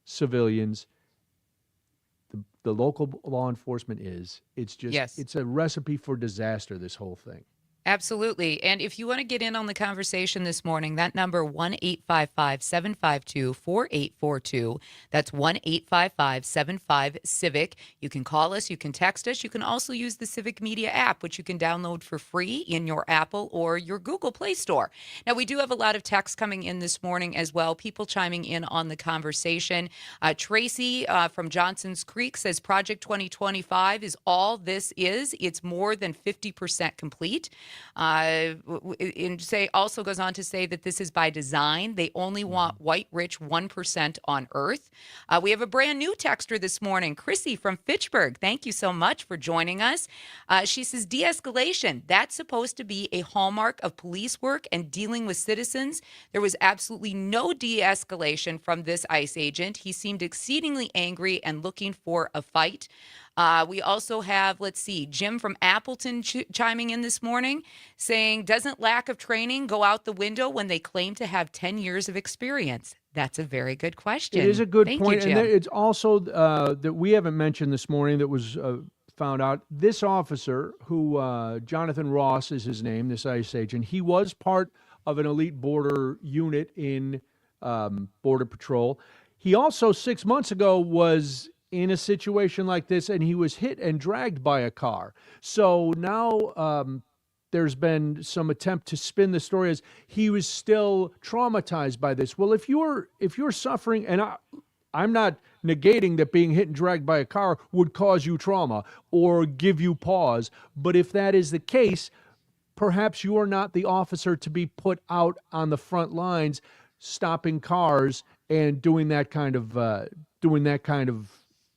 civilians. The local law enforcement is. It's just, It's a recipe for disaster, this whole thing. Absolutely. And if you want to get in on the conversation this morning, that number 1-855-752-4842. That's 1-855-75-CIVIC. You can call us, you can text us, you can also use the Civic Media app, which you can download for free in your Apple or your Google Play Store. Now, we do have a lot of texts coming in this morning as well, people chiming in on the conversation. Tracy from Johnson's Creek says Project 2025 is all this is. It's more than 50% complete. Also goes on to say that this is by design. They only want white rich 1% on Earth. We have a brand new texter this morning, Chrissy from Fitchburg. Thank you so much for joining us. She says de-escalation, that's supposed to be a hallmark of police work and dealing with citizens. There was absolutely no de-escalation from this ICE agent. He seemed exceedingly angry and looking for a fight. We also have, Jim from Appleton chiming in this morning saying, doesn't lack of training go out the window when they claim to have 10 years of experience? That's a very good question. It is a good Thank point. You, Jim. And it's also that we haven't mentioned this morning that was found out. This officer, who Jonathan Ross is his name, this ICE agent, he was part of an elite border unit in Border Patrol. He also 6 months ago was in a situation like this, and he was hit and dragged by a car. So now there's been some attempt to spin the story as he was still traumatized by this. Well, if you're suffering, and I'm not negating that being hit and dragged by a car would cause you trauma or give you pause, but if that is the case, perhaps you are not the officer to be put out on the front lines stopping cars and doing that kind of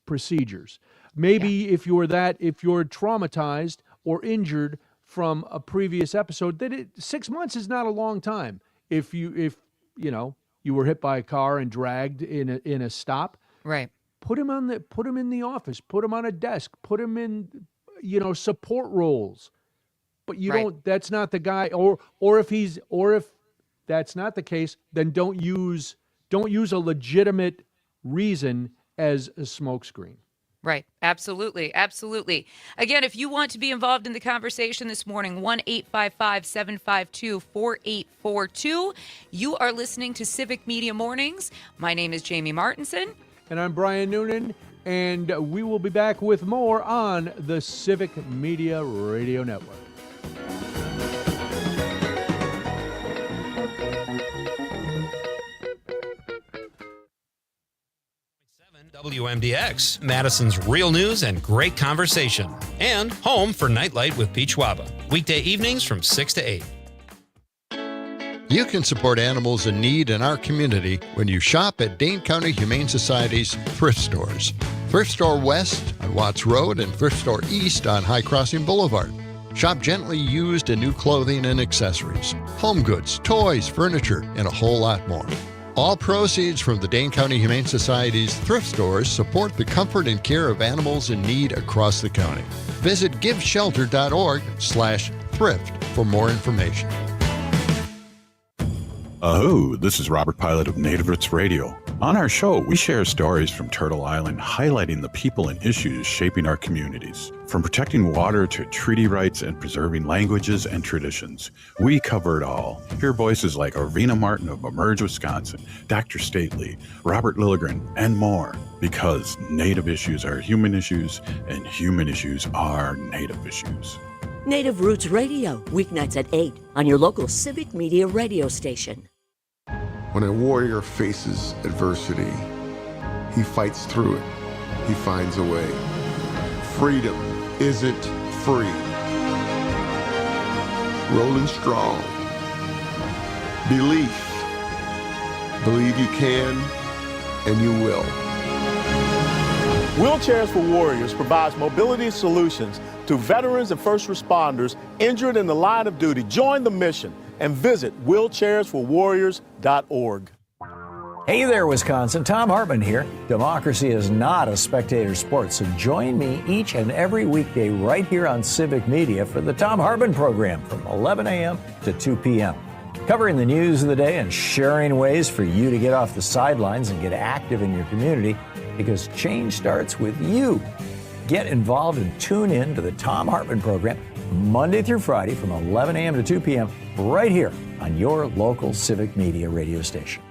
procedures. Maybe if you're traumatized or injured from a previous episode, that 6 months is not a long time. If you were hit by a car and dragged in a stop, right? Put him in the office, put him on a desk, put him in support roles. But you don't. That's not the guy. Or if that's not the case, then don't use a legitimate reason as a smokescreen. Right. Absolutely. Absolutely. Again, if you want to be involved in the conversation this morning, 1-855-752-4842. You are listening to Civic Media Mornings. My name is Jamie Martinson. And I'm Brian Noonan. And we will be back with more on the Civic Media Radio Network. WMDX, Madison's real news and great conversation. And home for Nightlight with Pete Schwaba. Weekday evenings from 6 to 8. You can support animals in need in our community when you shop at Dane County Humane Society's thrift stores. Thrift Store West on Watts Road and Thrift Store East on High Crossing Boulevard. Shop gently used and new clothing and accessories, home goods, toys, furniture, and a whole lot more. All proceeds from the Dane County Humane Society's thrift stores support the comfort and care of animals in need across the county. Visit giveshelter.org/thrift for more information. This is Robert Pilot of Native Roots Radio. On our show, we share stories from Turtle Island highlighting the people and issues shaping our communities. From protecting water to treaty rights and preserving languages and traditions, we cover it all. Hear voices like Orvina Martin of Emerge, Wisconsin, Dr. Stately, Robert Lilligren, and more. Because Native issues are human issues, and human issues are Native issues. Native Roots Radio, weeknights at 8 on your local Civic Media radio station. When a warrior faces adversity, he fights through it. He finds a way. Freedom isn't free. Rolling strong. Belief. Believe you can, and you will. Wheelchairs for Warriors provides mobility solutions to veterans and first responders injured in the line of duty. Join the mission and visit wheelchairsforwarriors.org. Hey there, Wisconsin. Tom Hartman here. Democracy is not a spectator sport, so join me each and every weekday right here on Civic Media for the Tom Hartman program from 11 a.m. to 2 p.m. Covering the news of the day and sharing ways for you to get off the sidelines and get active in your community, because change starts with you. Get involved and tune in to the Tom Hartman program Monday through Friday from 11 a.m. to 2 p.m. right here on your local Civic Media radio station.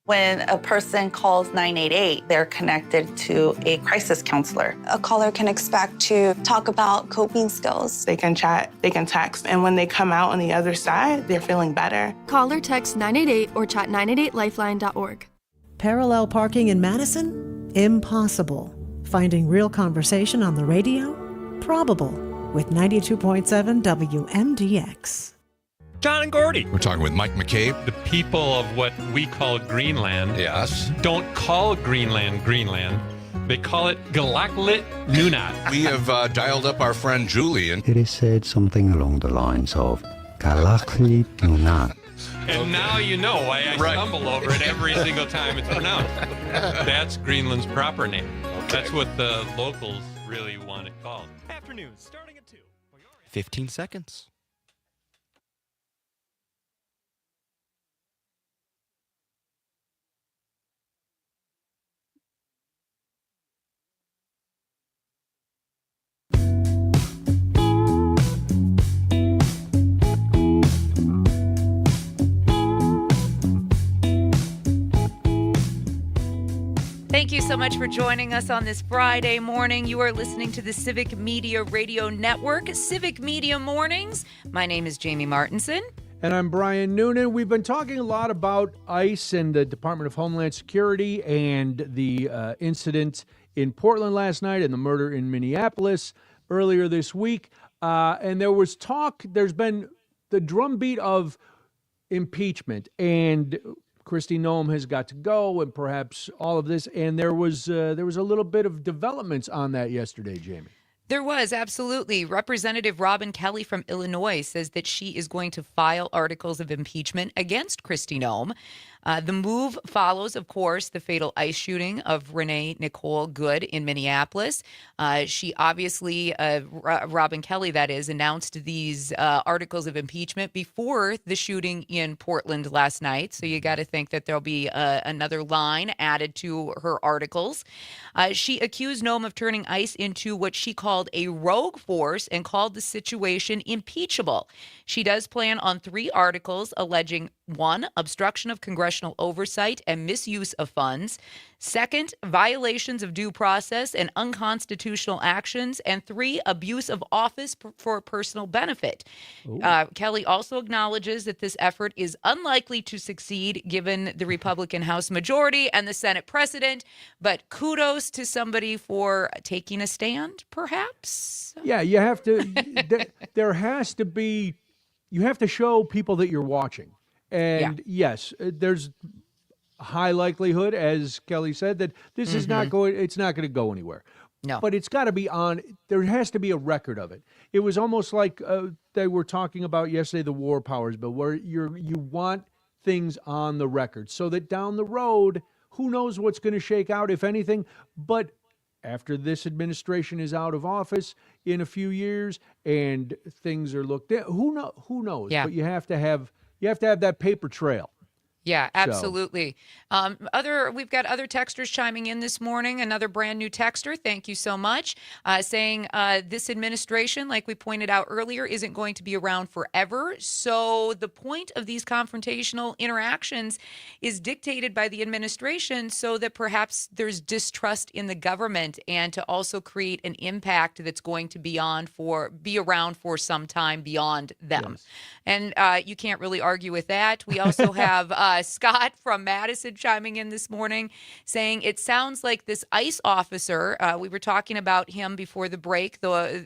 When a person calls 988, they're connected to a crisis counselor. A caller can expect to talk about coping skills. They can chat, they can text, and when they come out on the other side, they're feeling better. Call or text 988 or chat 988lifeline.org. Parallel parking in Madison? Impossible. Finding real conversation on the radio? Probable. With 92.7 WMDX. John and Gordy. We're talking with Mike McCabe. The people of what we call Greenland don't call Greenland Greenland. They call it Galaklit Nunat. We have dialed up our friend Julian. It is said something along the lines of Galaklit Nunat. And now you know why I stumble over it every single time it's pronounced. That's Greenland's proper name. Okay. That's what the locals really want it called. Afternoons, starting at 2. 15 seconds. Thank you so much for joining us on this Friday morning. You are listening to the Civic Media Radio Network, Civic Media Mornings. My name is Jamie Martinson. And I'm Brian Noonan. We've been talking a lot about ICE and the Department of Homeland Security and the incident in Portland last night and the murder in Minneapolis earlier this week. And there was talk, there's been the drumbeat of impeachment, and Kristi Noem has got to go, and perhaps all of this. And there was a little bit of developments on that yesterday, Jamie. There was, absolutely. Representative Robin Kelly from Illinois says that she is going to file articles of impeachment against Kristi Noem. The move follows, of course, the fatal ICE shooting of Renee Nicole Good in Minneapolis. She obviously, Robin Kelly, that is, announced these articles of impeachment before the shooting in Portland last night. So you got to think that there'll be another line added to her articles. She accused Noem of turning ICE into what she called a rogue force and called the situation impeachable. She does plan on 3 articles alleging 1, obstruction of congressional oversight and misuse of funds. 2, violations of due process and unconstitutional actions. And 3, abuse of office for personal benefit. Kelly also acknowledges that this effort is unlikely to succeed given the Republican House majority and the Senate precedent. But kudos to somebody for taking a stand, perhaps. Yeah, you have to, there has to be, you have to show people that you're watching. And yes, there's a high likelihood, as Kelly said, that this is not going, it's not going to go anywhere. No. But it's got to be on, there has to be a record of it. It was almost like they were talking about yesterday, the War Powers Bill, where you want things on the record so that down the road, who knows what's going to shake out, if anything. But after this administration is out of office in a few years and things are looked at, who knows? Yeah. But you have to have that paper trail. Yeah, absolutely. We've got other texters chiming in this morning. Another brand new texter, thank you so much, saying this administration, like we pointed out earlier, isn't going to be around forever. So the point of these confrontational interactions is dictated by the administration so that perhaps there's distrust in the government and to also create an impact that's going to be around for some time beyond them. Yes. And you can't really argue with that. We also have Scott from Madison chiming in this morning saying it sounds like this ICE officer, we were talking about him before the break,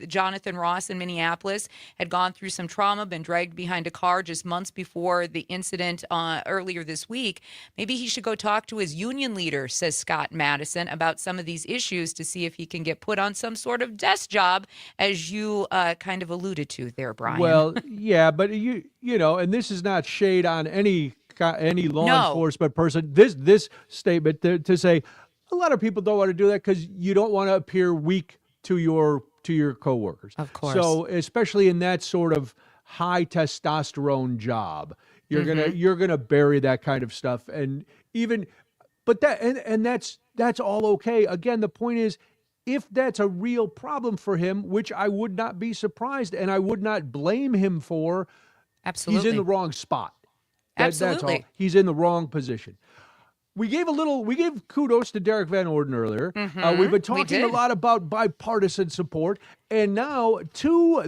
Jonathan Ross in Minneapolis had gone through some trauma, been dragged behind a car just months before the incident earlier this week. Maybe he should go talk to his union leader, says Scott Madison, about some of these issues to see if he can get put on some sort of desk job, as you kind of alluded to there, Brian. Well, yeah, but you know, and this is not shade on any law enforcement person. This statement to say a lot of people don't want to do that because you don't want to appear weak to your coworkers. Of course. So especially in that sort of high testosterone job, you're gonna bury that kind of stuff, and that's all okay. Again, the point is, if that's a real problem for him, which I would not be surprised and I would not blame him for, absolutely, he's in the wrong spot. Absolutely. That's all. He's in the wrong position. We gave kudos to Derek Van Orden earlier. We've been talking a lot about bipartisan support, and now two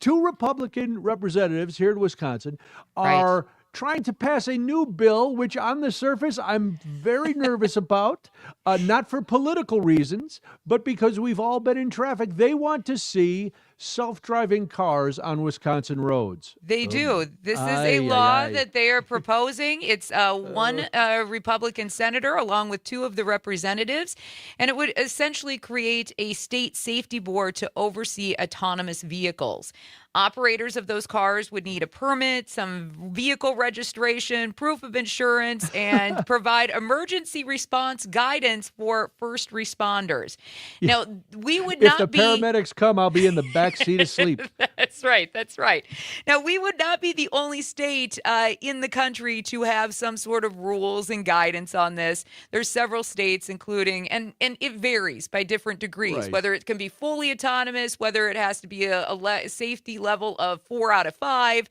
Republican representatives here in Wisconsin are trying to pass a new bill, which on the surface I'm very nervous about, not for political reasons, but because we've all been in traffic. They want to see self-driving cars on Wisconsin roads. They do. This is a law that they are proposing. It's one Republican senator along with two of the representatives, and it would essentially create a state safety board to oversee autonomous vehicles. Operators of those cars would need a permit, some vehicle registration, proof of insurance, and provide emergency response guidance for first responders. Now, we would not If the paramedics come, I'll be in the back seat asleep. That's right. That's right. Now, we would not be the only state in the country to have some sort of rules and guidance on this. There's several states, including, and it varies by different degrees, whether it can be fully autonomous, whether it has to be a safety level of 4 out of 5.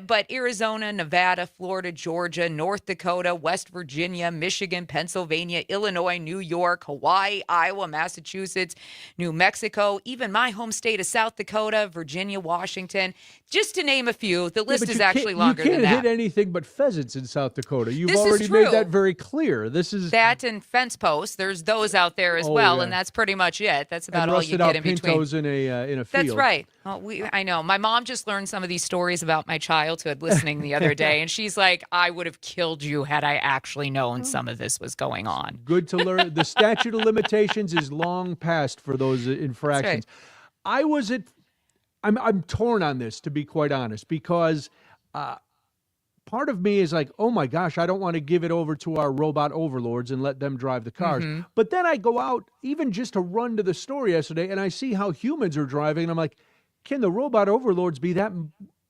But Arizona, Nevada, Florida, Georgia, North Dakota, West Virginia, Michigan, Pennsylvania, Illinois, New York, Hawaii, Iowa, Massachusetts, New Mexico, even my home state of South Dakota, Virginia, Washington, just to name a few. The list is actually longer than that. You can't hit anything but pheasants in South Dakota. You've This is already true. made that very clear. This is that and fence posts. There's those out there as well, and that's pretty much it. That's about all you get in between. Pintos in a field. That's right. Well, I know. My mom just learned some of these stories about my childhood listening the other day, and she's like, I would have killed you had I actually known some of this was going on. Good to learn. The statute of limitations is long past for those infractions. Right. I'm torn on this, to be quite honest, because part of me is like, oh my gosh, I don't want to give it over to our robot overlords and let them drive the cars. But then I go out, even just to run to the store yesterday, and I see how humans are driving, and I'm like, can the robot overlords be that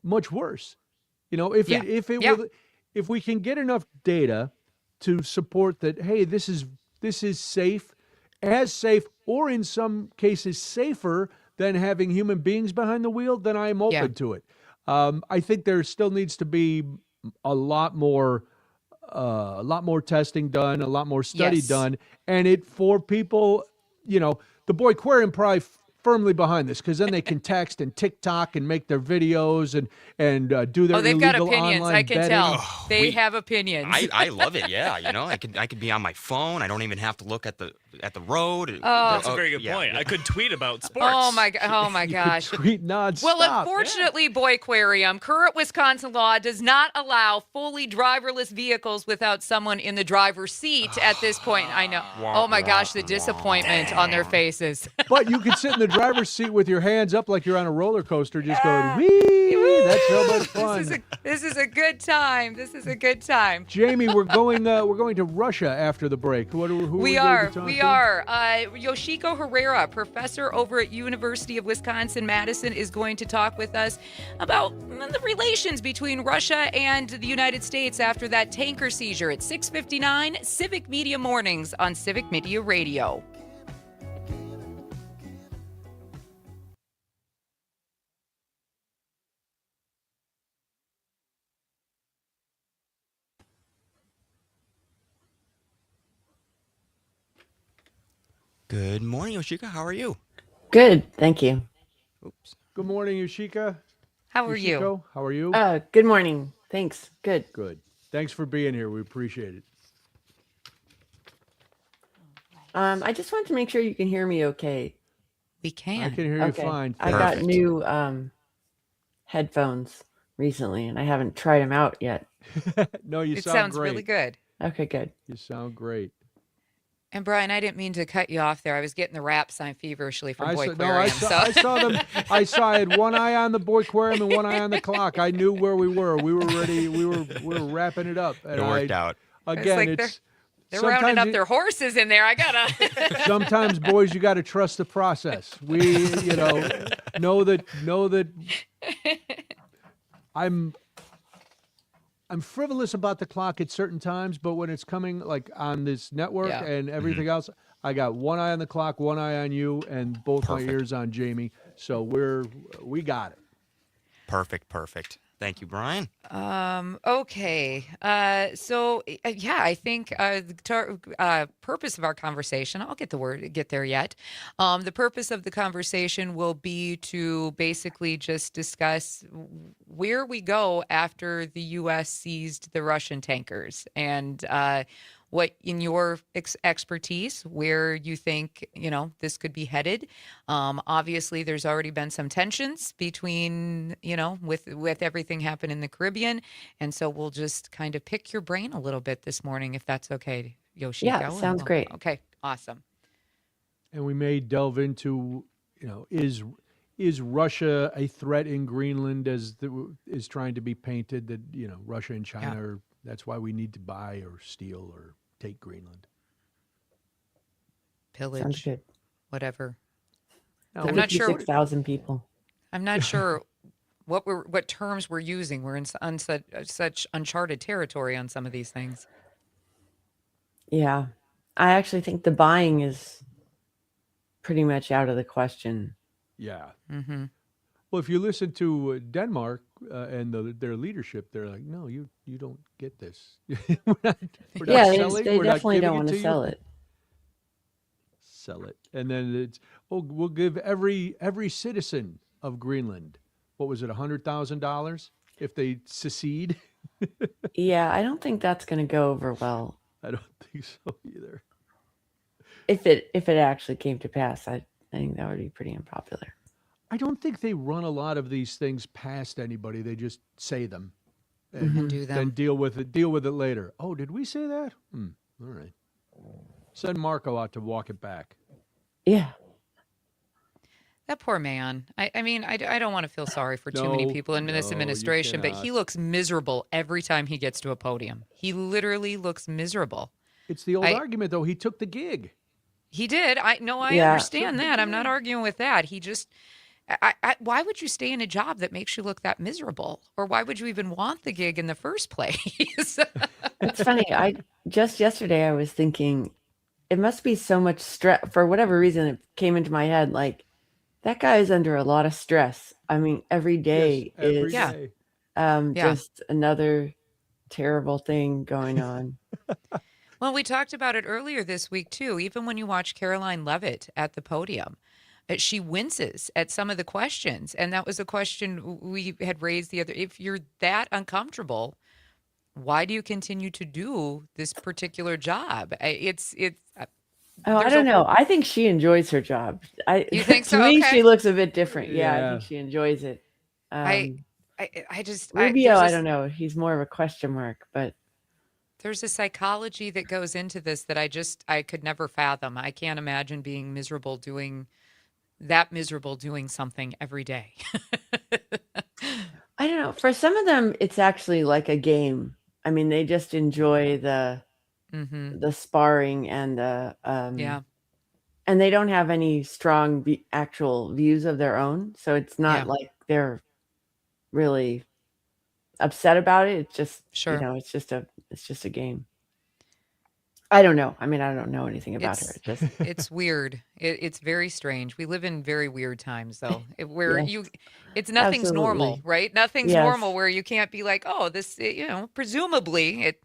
much worse? You know, if we can get enough data to support that, hey, this is safe, as safe, or in some cases safer than having human beings behind the wheel, then I'm open to it. I think there still needs to be a lot more testing done, a lot more study done, and for people, you know, the boy Aquarium probably firmly behind this, because then they can text and TikTok and make their videos and do their they've illegal got opinions. online I can betting. tell they have opinions. I love it. Yeah, you know, I could be on my phone. I don't even have to look at the road. That's a very good point. I could tweet about sports. Oh my gosh. Tweet nonstop. Well, unfortunately, Boy Aquarium, current Wisconsin law does not allow fully driverless vehicles without someone in the driver's seat at this point. I know. Oh my gosh, the disappointment on their faces. But you could sit in the driver's seat with your hands up like you're on a roller coaster, just going, wee! That's so much fun. This is a good time. was a good time. Jamie, we're going to Russia after the break. Who are we are. going to We talk to? are. Yoshiko Herrera, professor over at University of Wisconsin-Madison, is going to talk with us about the relations between Russia and the United States after that tanker seizure at 6:59 Civic Media Mornings on Civic Media Radio. Good morning, Yoshika. How are you? Good, thank you. Oops. Good morning, Yoshika. How are you? Yoshiko, how are you? Good morning. Thanks. Good. Good. Thanks for being here. We appreciate it. I just want to make sure you can hear me okay. We can. I can hear you fine. I got new headphones recently, and I haven't tried them out yet. No, you It sound sounds great. really good. Okay, good. You sound great. And Brian, I didn't mean to cut you off there. I was getting the rap sign feverishly from Boy I Aquarium. saw them. I had one eye on the Boy Aquarium and one eye on the clock. I knew where we were. We were ready. We were wrapping it up. And It worked out. Again, they're rounding up their horses in there. I gotta. Sometimes, boys, you got to trust the process. We, know that I'm frivolous about the clock at certain times, but when it's coming like on this network and everything else, I got one eye on the clock, one eye on you, and both my ears on Jamie. So we got it. Perfect. Thank you, Brian. Okay. So I think the purpose of our conversation, I'll get there yet. The purpose of the conversation will be to basically just discuss where we go after the U.S. seized the Russian tankers and what, in your expertise, where you think, this could be headed. Obviously, there's already been some tensions between, with everything happening in the Caribbean. And so we'll just kind of pick your brain a little bit this morning, if that's okay, Yoshiko. Yeah, sounds great. Okay, awesome. And we may delve into, is Russia a threat in Greenland as is trying to be painted that, Russia and China are, that's why we need to buy or steal or take Greenland. Pillage. Sounds good. Whatever. No, I'm not sure. 56,000 people. I'm not sure what terms we're using. We're in such uncharted territory on some of these things. Yeah. I actually think the buying is pretty much out of the question. Yeah. Mm-hmm. Well, if you listen to Denmark and their leadership, they're like, no, you don't get this. we're not they selling, definitely not don't want to you. sell it. Sell it. And then it's, we'll give every citizen of Greenland, what was it, $100,000 if they secede? Yeah, I don't think that's going to go over well. I don't think so either. If it actually came to pass, I think that would be pretty unpopular. I don't think they run a lot of these things past anybody. They just say them and do them. Then deal with it later. Oh, did we say that? All right. Send Marco out to walk it back. Yeah. That poor man. I mean, I don't want to feel sorry for too many people in this administration, but he looks miserable every time he gets to a podium. He literally looks miserable. It's the old argument, though. He took the gig. He did. I understand that. I'm not arguing with that. He just... why would you stay in a job that makes you look that miserable? Or why would you even want the gig in the first place? It's funny. Just yesterday I was thinking it must be so much stress. For whatever reason, it came into my head, like, that guy is under a lot of stress. I mean, every day is just another terrible thing going on. Well, we talked about it earlier this week, too. Even when you watch Caroline Leavitt at the podium, she winces at some of the questions. And that was a question we had raised the other. If you're that uncomfortable, why do you continue to do this particular job? I don't know. I think she enjoys her job. You think so? To me, Okay. she looks a bit different. Yeah, I think she enjoys it. Rubio, I don't know. He's more of a question mark, but there's a psychology that goes into this that I could never fathom. I can't imagine being miserable doing something every day. I don't know. For some of them, it's actually like a game. I mean, they just enjoy the sparring and Yeah. and they don't have any strong actual views of their own, so it's not like they're really upset about it. It's just Sure. it's just a game. I don't know. I mean, I don't know anything about her. It's weird. It's very strange. We live in very weird times, though, where Yes. it's nothing's normal, Absolutely. right? Nothing's Yes. normal where you can't be like, oh, this, presumably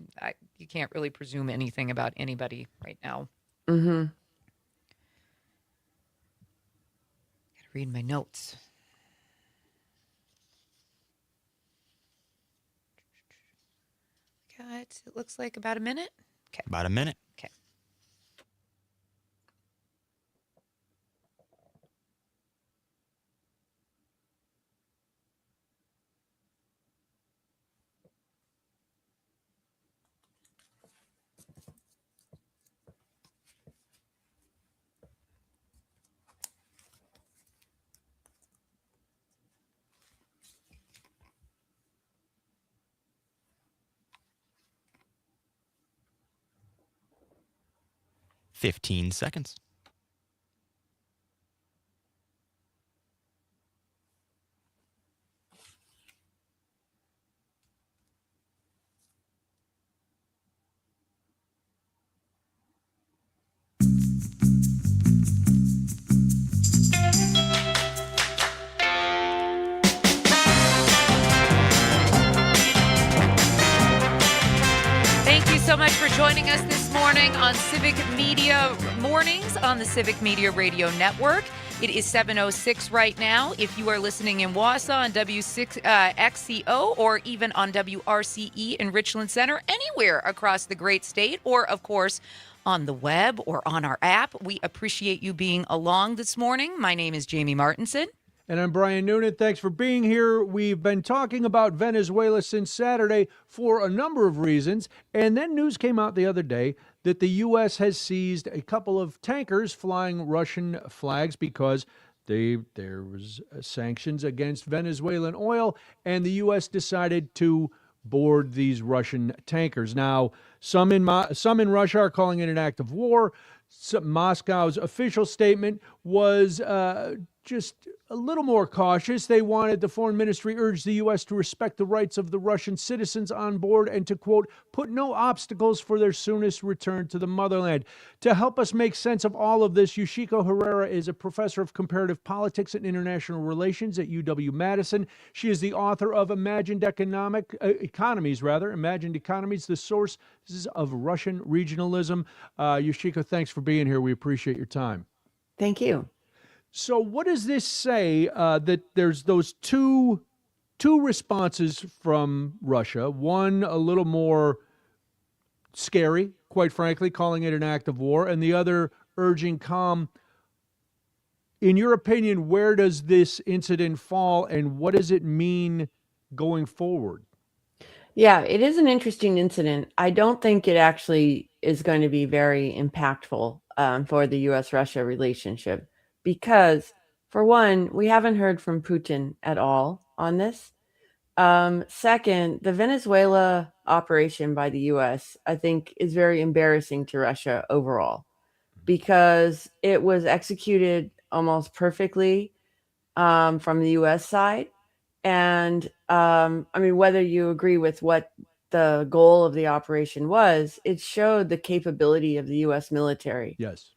you can't really presume anything about anybody right now. Mm-hmm. Gotta read my notes. Got, it looks like about a minute. Okay. About a minute. Okay. $15 seconds. Thank you so much for joining us this morning on Civic Media Mornings on the Civic Media Radio Network. It is 7:06 right now. If you are listening in Wausau on W6XCO or even on WRCE in Richland Center, anywhere across the great state, or of course on the web or on our app, we appreciate you being along this morning. My name is Jamie Martinson. And I'm Brian Noonan. Thanks for being here. We've been talking about Venezuela since Saturday for a number of reasons. And then news came out the other day that the U.S. has seized a couple of tankers flying Russian flags because there was sanctions against Venezuelan oil, and the U.S. decided to board these Russian tankers. Now, some in Russia are calling it an act of war. Moscow's official statement was just a little more cautious. They wanted the foreign ministry urged the U.S. to respect the rights of the Russian citizens on board and to, quote, put no obstacles for their soonest return to the motherland. To help us make sense of all of this, Yoshiko Herrera is a professor of comparative politics and international relations at UW-Madison. She is the author of Imagined Economies, the sources of Russian regionalism. Yoshiko, thanks for being here. We appreciate your time. Thank you. So what does this say that there's those two responses from Russia, one a little more scary, quite frankly, calling it an act of war, and the other urging calm. In your opinion, where does this incident fall, and what does it mean going forward? Yeah, it is an interesting incident. I don't think it actually is going to be very impactful for the U.S.-Russia relationship because, for one, we haven't heard from Putin at all on this. Second, the Venezuela operation by the U.S., I think, is very embarrassing to Russia overall because it was executed almost perfectly from the U.S. side. And I mean, whether you agree with what the goal of the operation was, it showed the capability of the U.S. military. Yes.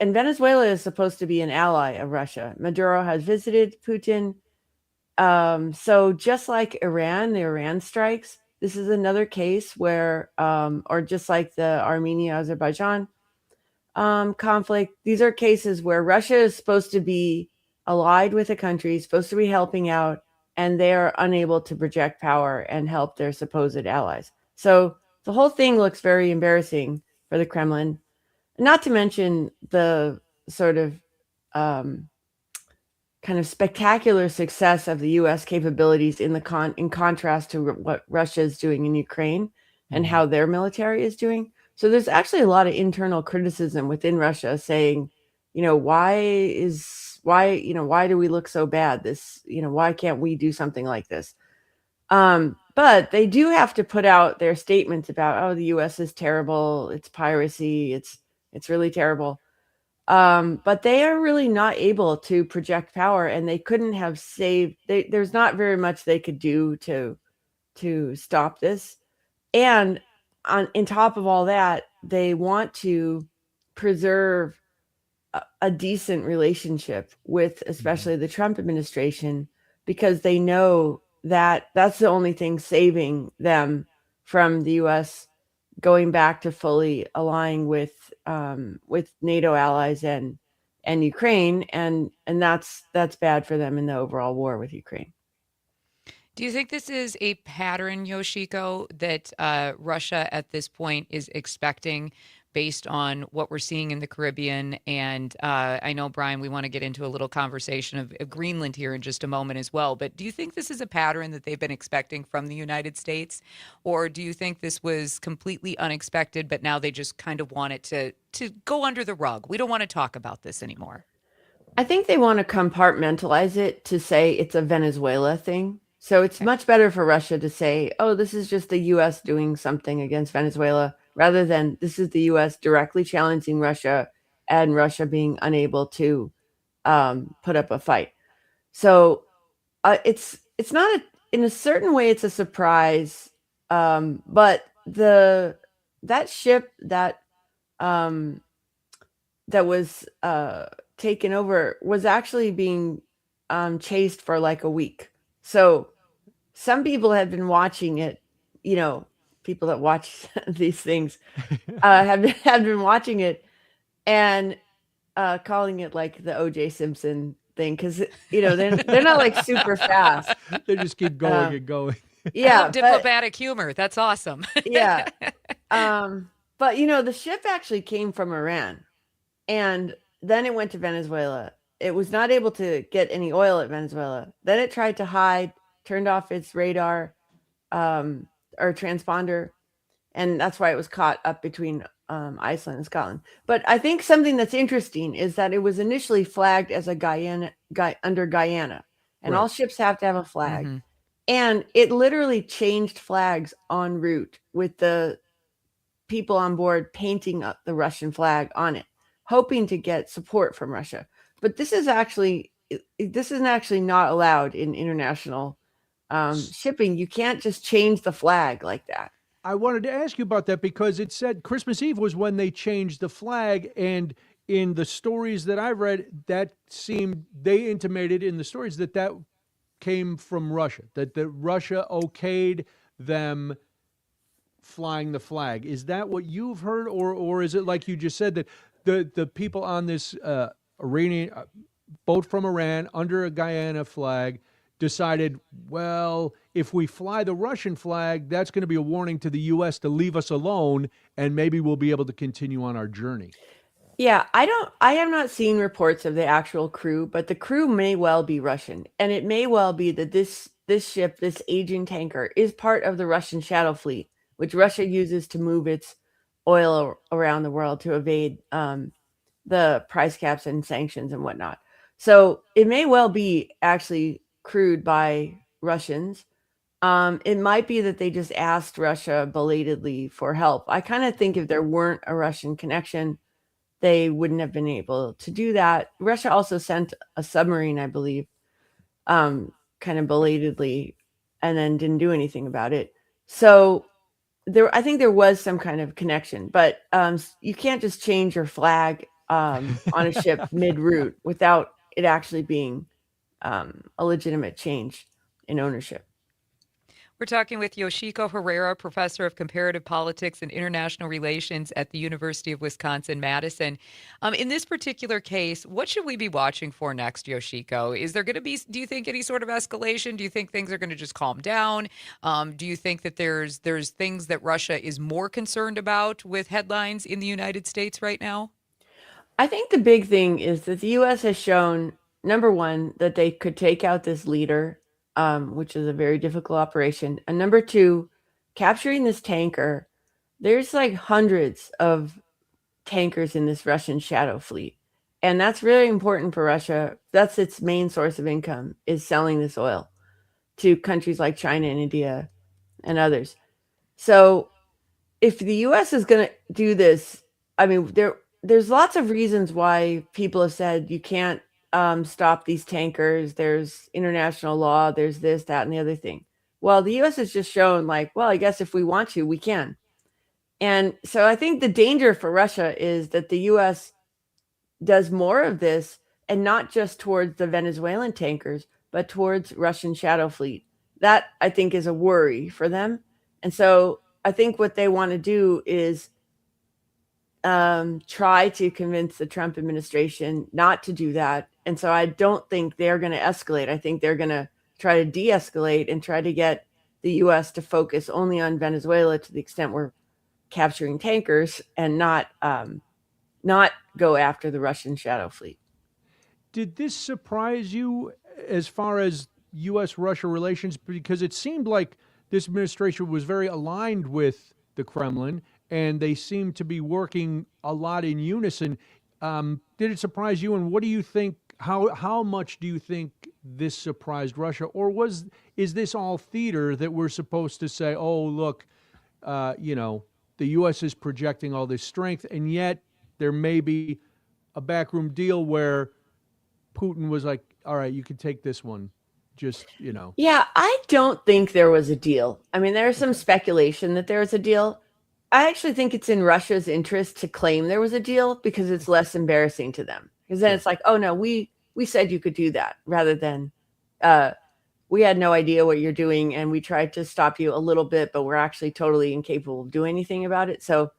And Venezuela is supposed to be an ally of Russia. Maduro has visited Putin. So just like Iran, the Iran strikes, this is another case where, or just like the Armenia-Azerbaijan conflict, these are cases where Russia is supposed to be allied with a country, supposed to be helping out, and they are unable to project power and help their supposed allies. So the whole thing looks very embarrassing for the Kremlin, not to mention the sort of kind of spectacular success of the U.S. capabilities in contrast to what Russia is doing in Ukraine and how their military is doing. So there's actually a lot of internal criticism within Russia saying, why do we look so bad? Why can't we do something like this? But But they do have to put out their statements about, oh, the U.S. is terrible. It's piracy. It's really terrible. But they are really not able to project power, and they couldn't have saved. There's not very much they could do to stop this. And on top of all that, they want to preserve a decent relationship with especially the Trump administration, because they know that that's the only thing saving them from the U.S. going back to fully aligning with NATO allies and Ukraine, and that's bad for them in the overall war with Ukraine. Do you think this is a pattern, Yoshiko, that Russia at this point is expecting based on what we're seeing in the Caribbean? And I know, Brian, we want to get into a little conversation of Greenland here in just a moment as well. But do you think this is a pattern that they've been expecting from the United States? Or do you think this was completely unexpected, but now they just kind of want it to go under the rug? We don't want to talk about this anymore. I think they want to compartmentalize it to say it's a Venezuela thing. So it's much better for Russia to say, oh, this is just the U.S. doing something against Venezuela, rather than this is the U.S. directly challenging Russia and Russia being unable to put up a fight. So it's not in a certain way, it's a surprise. But that ship that was taken over was actually being chased for like a week. So some people had been watching it, people that watch these things have been watching it and calling it like the O.J. Simpson thing, because they're not like super fast. They just keep going and going. Yeah, diplomatic humor. That's awesome. Yeah. But the ship actually came from Iran, and then it went to Venezuela. It was not able to get any oil at Venezuela. Then it tried to hide, turned off its radar or transponder, and that's why it was caught up between Iceland and Scotland. But I think something that's interesting is that it was initially flagged as a under Guyana, and all ships have to have a flag. Mm-hmm. And it literally changed flags en route with the people on board painting up the Russian flag on it, hoping to get support from Russia. But this is actually not allowed in international shipping. You can't just change the flag like that. I wanted to ask you about that because it said Christmas Eve was when they changed the flag, and in the stories that I read, they intimated in the stories that came from Russia, that Russia okayed them flying the flag. Is that what you've heard, or is it like you just said that the people on this Iranian boat from Iran under a Guyana flag decided, well, if we fly the Russian flag, that's going to be a warning to the U.S. to leave us alone, and maybe we'll be able to continue on our journey? Yeah, I have not seen reports of the actual crew, but the crew may well be Russian, and it may well be that this ship, this aging tanker, is part of the Russian shadow fleet, which Russia uses to move its oil around the world to evade the price caps and sanctions and whatnot. So it may well be actually crewed by Russians. It might be that they just asked Russia belatedly for help. I kind of think if there weren't a Russian connection, they wouldn't have been able to do that. Russia also sent a submarine, I believe, kind of belatedly, and then didn't do anything about it. So I think there was some kind of connection, but you can't just change your flag on a ship mid-route without it actually being a legitimate change in ownership. We're talking with Yoshiko Herrera, professor of comparative politics and international relations at the University of Wisconsin-Madison. In this particular case, what should we be watching for next, Yoshiko? Is there going to be, do you think, any sort of escalation? Do you think things are going to just calm down? Do you think that there's things that Russia is more concerned about with headlines in the United States right now? I think the big thing is that the U.S. has shown, number one, that they could take out this leader, which is a very difficult operation. And number two, capturing this tanker. There's like hundreds of tankers in this Russian shadow fleet. And that's really important for Russia. That's its main source of income, is selling this oil to countries like China and India and others. So if the U.S. is going to do this, I mean, there's lots of reasons why people have said you can't stop these tankers. There's international law. There's this, that, and the other thing. Well, the U.S. has just shown, like, well, I guess if we want to, we can. And so I think the danger for Russia is that the U.S. does more of this, and not just towards the Venezuelan tankers, but towards Russian shadow fleet. That, I think, is a worry for them. And so I think what they want to do is try to convince the Trump administration not to do that. And so I don't think they're going to escalate. I think they're going to try to de-escalate and try to get the U.S. to focus only on Venezuela to the extent we're capturing tankers, and not go after the Russian shadow fleet. Did this surprise you as far as U.S.-Russia relations? Because it seemed like this administration was very aligned with the Kremlin, and they seem to be working a lot in unison. Did it surprise you, and what do you think? How much do you think this surprised Russia, or is this all theater that we're supposed to say, oh, look, the U.S. is projecting all this strength, and yet there may be a backroom deal where Putin was like, all right, you can take this one. Just. Yeah, I don't think there was a deal. I mean, there's some speculation that there was a deal. I actually think it's in Russia's interest to claim there was a deal, because it's less embarrassing to them. Because then it's like, oh no, we said you could do that, rather than we had no idea what you're doing and we tried to stop you a little bit, but we're actually totally incapable of doing anything about it. So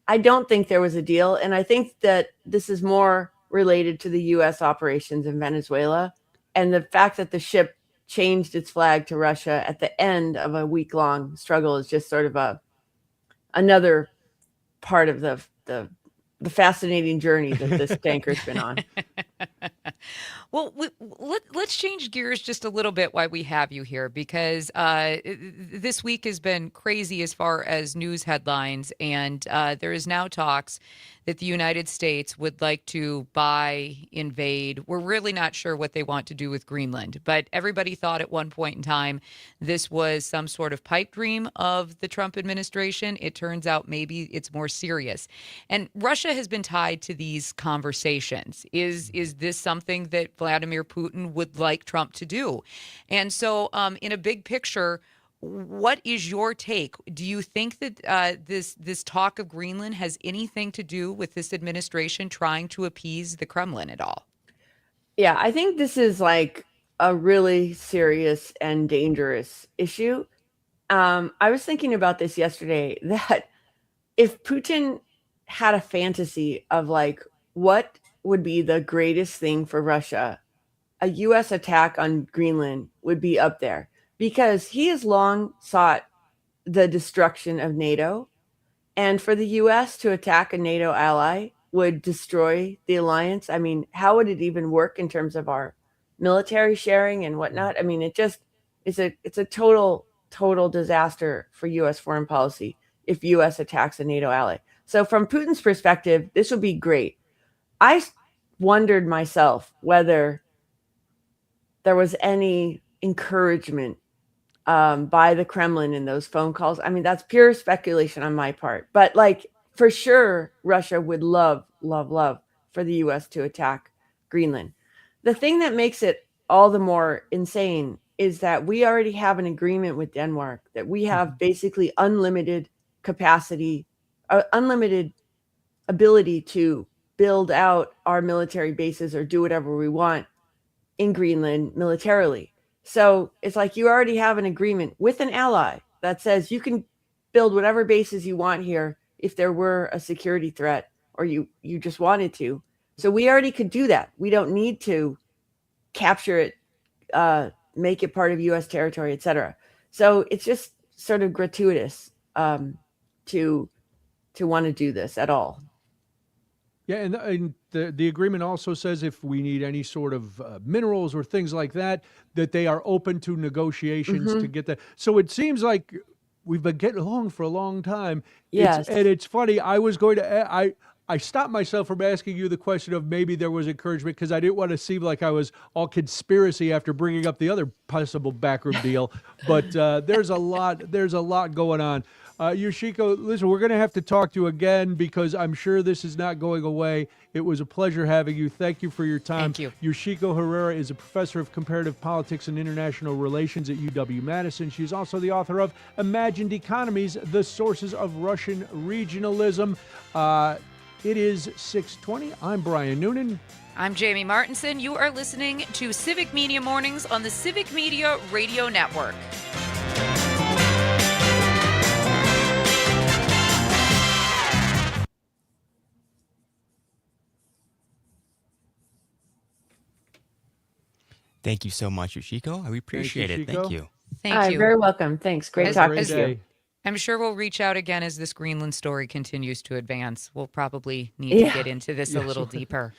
I don't think there was a deal. And I think that this is more related to the U.S. operations in Venezuela, and the fact that the ship changed its flag to Russia at the end of a week-long struggle is just sort of another part of the fascinating journey that this tanker's been on. Well, let's change gears just a little bit while we have you here, because this week has been crazy as far as news headlines, and there is now talks that the United States would like to invade. We're really not sure what they want to do with Greenland, but everybody thought at one point in time this was some sort of pipe dream of the Trump administration. It turns out maybe it's more serious. And Russia has been tied to these conversations. Is this something that Vladimir Putin would like Trump to do? And so in a big picture, what is your take? Do you think that this talk of Greenland has anything to do with this administration trying to appease the Kremlin at all? Yeah, I think this is like a really serious and dangerous issue. I was thinking about this yesterday, that if Putin had a fantasy of like what would be the greatest thing for Russia, a U.S. attack on Greenland would be up there, because he has long sought the destruction of NATO. And for the U.S. to attack a NATO ally would destroy the alliance. I mean, how would it even work in terms of our military sharing and whatnot? I mean, it's a total disaster for U.S. foreign policy if U.S. attacks a NATO ally. So from Putin's perspective, this would be great. I wondered myself whether there was any encouragement by the Kremlin in those phone calls. I mean, that's pure speculation on my part. But like, for sure, Russia would love for the U.S. to attack Greenland. The thing that makes it all the more insane is that we already have an agreement with Denmark that we have basically unlimited capacity, unlimited ability to build out our military bases or do whatever we want in Greenland militarily. So it's like you already have an agreement with an ally that says you can build whatever bases you want here if there were a security threat or you just wanted to. So we already could do that. We don't need to capture it, make it part of U.S. territory, etc. So it's just sort of gratuitous to want to do this at all. Yeah, and the agreement also says if we need any sort of minerals or things like that, that they are open to negotiations to get that. So it seems like we've been getting along for a long time. Yes. And it's funny. I was going to I stopped myself from asking you the question of maybe there was encouragement because I didn't want to seem like I was all conspiracy after bringing up the other possible backroom deal. But there's a lot going on. Yoshiko, listen, we're going to have to talk to you again because I'm sure this is not going away. It was a pleasure having you. Thank you for your time. Thank you. Yoshiko Herrera is a professor of comparative politics and international relations at UW-Madison. She's also the author of Imagined Economies, The Sources of Russian Regionalism. It is 6:20. I'm Brian Noonan. I'm Jamie Martinson. You are listening to Civic Media Mornings on the Civic Media Radio Network. Thank you so much, Yoshiko. We appreciate it. Thank you. Thank you. Very welcome. Thanks. Great talking to you. I'm sure we'll reach out again as this Greenland story continues to advance. We'll probably need to get into this a little deeper.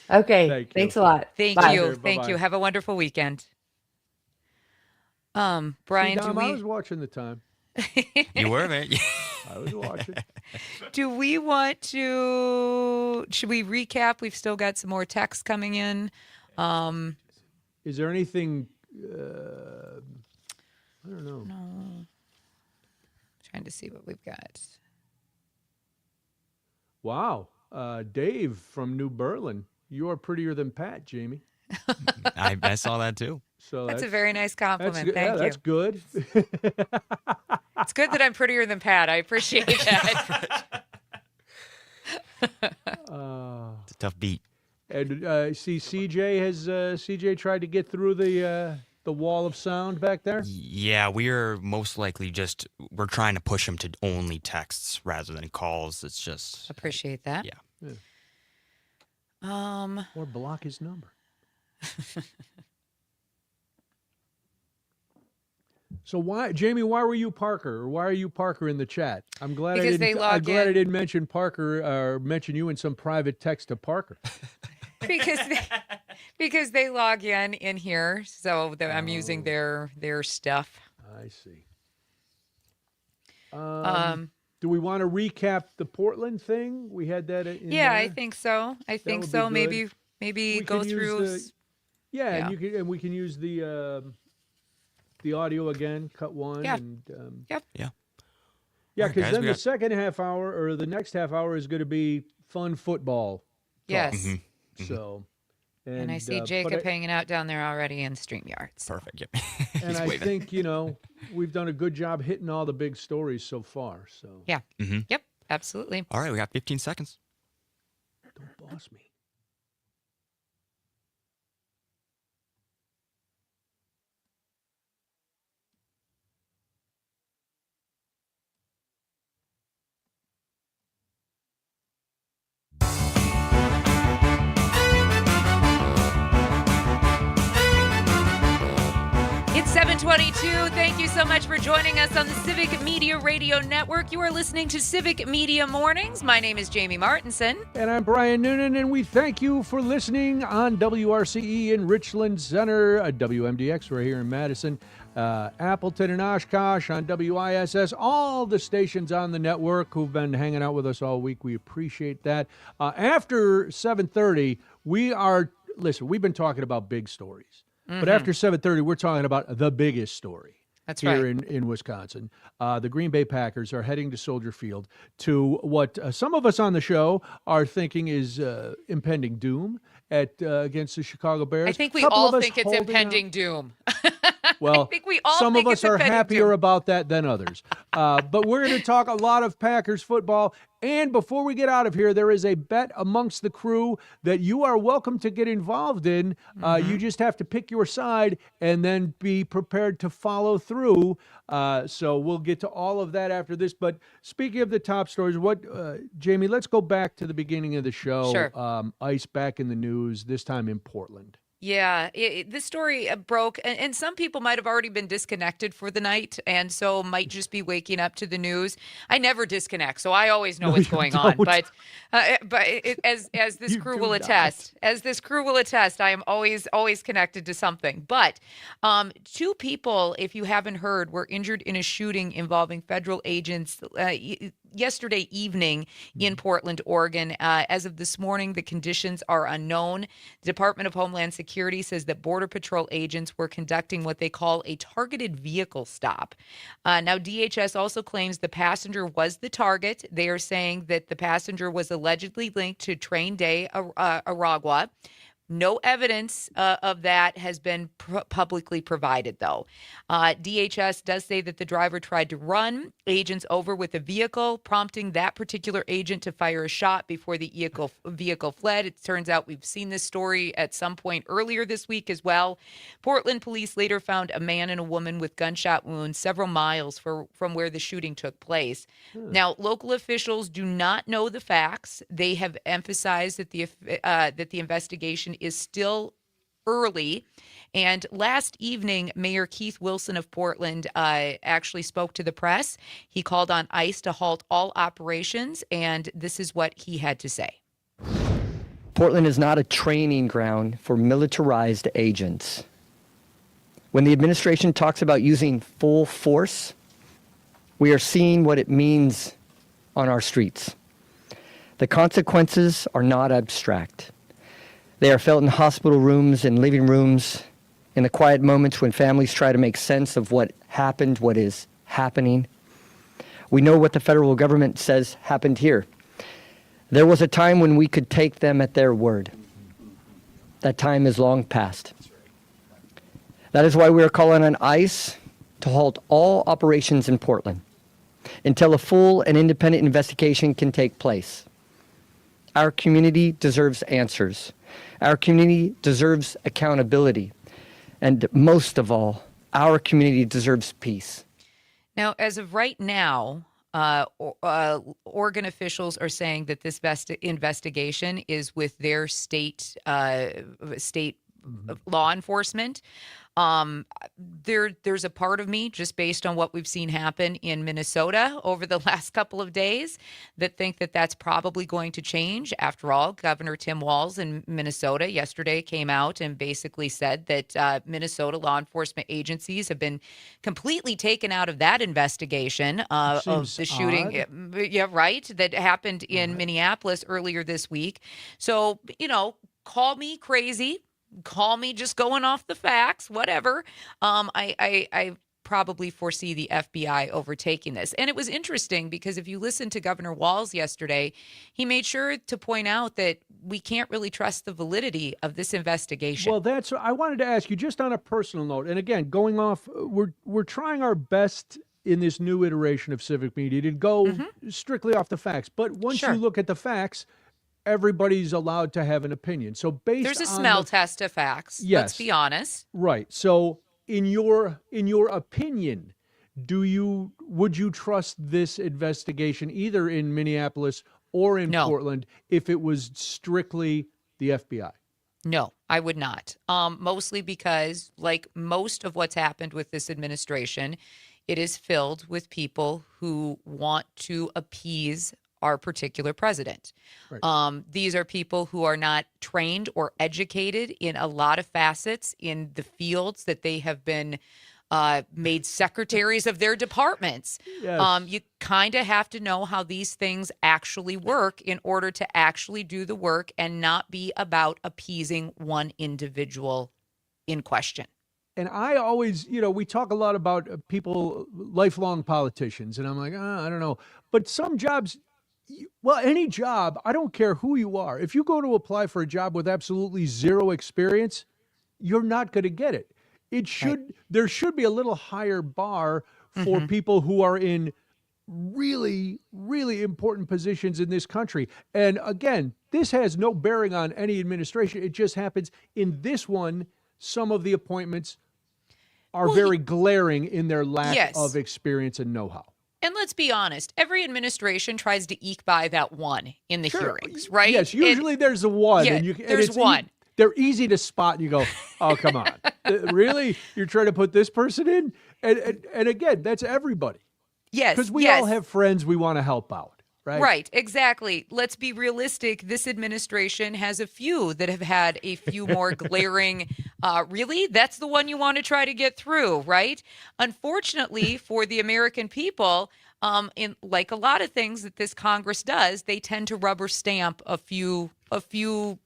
Okay. Thanks a lot. Thank Bye. you. Thank you. Have a wonderful weekend. Brian, Dom, I was watching the time. You were, man. I was watching. Do we want to? Should we recap? We've still got some more texts coming in. Is there anything? I don't know. No. Trying to see what we've got. Wow, Dave from New Berlin. You are prettier than Pat, Jamie. I saw that too. So that's a very nice compliment. Thank you. That's good. It's good that I'm prettier than Pat. I appreciate that. It's a tough beat. And see, CJ tried to get through the wall of sound back there. Yeah, we're most likely we're trying to push him to only texts rather than calls. It's just appreciate that. Yeah. Or block his number. So Jamie, why were you Parker? Or why are you Parker in the chat? I'm glad I didn't mention Parker or mention you in some private text to Parker. because they log in here, so I'm using their stuff. I see. Do we want to recap the Portland thing? We had that in there? I think so. Maybe go through. And we can use the audio again. Cut one. Yeah. And, yep. Yeah. Yeah, because then the second half hour or the next half hour is going to be fun football. Yes. Mm-hmm. So. And I see Jacob hanging out down there already in StreamYard. Perfect. Yep. And I think, we've done a good job hitting all the big stories so far. So. Yeah. Mm-hmm. Yep. Absolutely. All right. We got 15 seconds. Don't boss me. It's 7:22. Thank you so much for joining us on the Civic Media Radio Network. You are listening to Civic Media Mornings. My name is Jamie Martinson. And I'm Brian Noonan, and we thank you for listening on WRCE in Richland Center, WMDX right here in Madison, Appleton and Oshkosh on WISS, all the stations on the network who've been hanging out with us all week. We appreciate that. After 7:30, we've been talking about big stories. Mm-hmm. But after 7:30, we're talking about the biggest story. That's here right. in Wisconsin. The Green Bay Packers are heading to Soldier Field to what some of us on the show are thinking is impending doom against the Chicago Bears. I think we all think it's impending doom. Well, I think we all some think of it's us are impending happier doom. about that than others. But we're going to talk a lot of Packers football. And before we get out of here, there is a bet amongst the crew that you are welcome to get involved in. You just have to pick your side and then be prepared to follow through. So we'll get to all of that after this. But speaking of the top stories, Jamie, let's go back to the beginning of the show. Sure. ICE back in the news, this time in Portland. Yeah, this story broke, and some people might have already been disconnected for the night, and so might just be waking up to the news. I never disconnect, so I always know what's going on. But as this crew will attest, I am always connected to something. But 2 people, if you haven't heard, were injured in a shooting involving federal agents yesterday evening in Portland, Oregon. As of this morning, the conditions are unknown. The Department of Homeland Security says that Border Patrol agents were conducting what they call a targeted vehicle stop. Now, DHS also claims the passenger was the target. They are saying that the passenger was allegedly linked to Train Day Aragua. No evidence of that has been publicly provided, though. DHS does say that the driver tried to run agents over with a vehicle, prompting that particular agent to fire a shot before the vehicle fled. It turns out we've seen this story at some point earlier this week as well. Portland police later found a man and a woman with gunshot wounds several miles from where the shooting took place. Now, local officials do not know the facts. They have emphasized that the investigation is still early. And last evening, Mayor Keith Wilson of Portland actually spoke to the press. He called on ICE to halt all operations, and this is what he had to say. Portland is not a training ground for militarized agents. When the administration talks about using full force, we are seeing what it means on our streets. The consequences are not abstract. They are felt in hospital rooms and living rooms, in the quiet moments when families try to make sense of what happened, what is happening. We know what the federal government says happened here. There was a time when we could take them at their word. That time is long past. That is why we are calling on ICE to halt all operations in Portland until a full and independent investigation can take place. Our community deserves answers. Our community deserves accountability. And most of all, our community deserves peace. Now, as of right now, Oregon officials are saying that this investigation is with their state law enforcement. There's a part of me, just based on what we've seen happen in Minnesota over the last couple of days, that think that that's probably going to change. After all, Governor Tim Walz in Minnesota yesterday came out and basically said that Minnesota law enforcement agencies have been completely taken out of that investigation of the shooting. Yeah, right. That happened in Minneapolis earlier this week. So, call me crazy. Call me just going off the facts, whatever. I probably foresee the FBI overtaking this. And it was interesting because if you listen to Governor Walz yesterday, he made sure to point out that we can't really trust the validity of this investigation. Well, I wanted to ask you just on a personal note. And again, going off, we're trying our best in this new iteration of Civic Media to go strictly off the facts. But once you look at the facts, everybody's allowed to have an opinion. So there's a smell test of facts. Yes. Let's be honest. Right. So in your opinion, would you trust this investigation either in Minneapolis or in Portland if it was strictly the FBI? No, I would not. Mostly because, like most of what's happened with this administration, it is filled with people who want to appease our particular president. Right. These are people who are not trained or educated in a lot of facets in the fields that they have been made secretaries of their departments. Yes. You kind of have to know how these things actually work in order to actually do the work and not be about appeasing one individual in question. And I always, we talk a lot about people, lifelong politicians, and I'm like, I don't know. But some jobs, well, any job, I don't care who you are. If you go to apply for a job with absolutely zero experience, you're not going to get it. There should be a little higher bar for people who are in really, really important positions in this country. And again, this has no bearing on any administration. It just happens in this one, some of the appointments are very glaring in their lack of experience and know-how. And let's be honest, every administration tries to eke by that one in the hearings, right? Yes, usually there's a one. Yeah, and there's one. They're easy to spot, and you go, oh, come on. Really? You're trying to put this person in? And again, that's everybody. Yes, because we all have friends we want to help out. Right? Right, exactly. Let's be realistic. This administration has a few that have had a few more glaring, really? That's the one you want to try to get through, right? Unfortunately for the American people, in like a lot of things that this Congress does, they tend to rubber stamp a few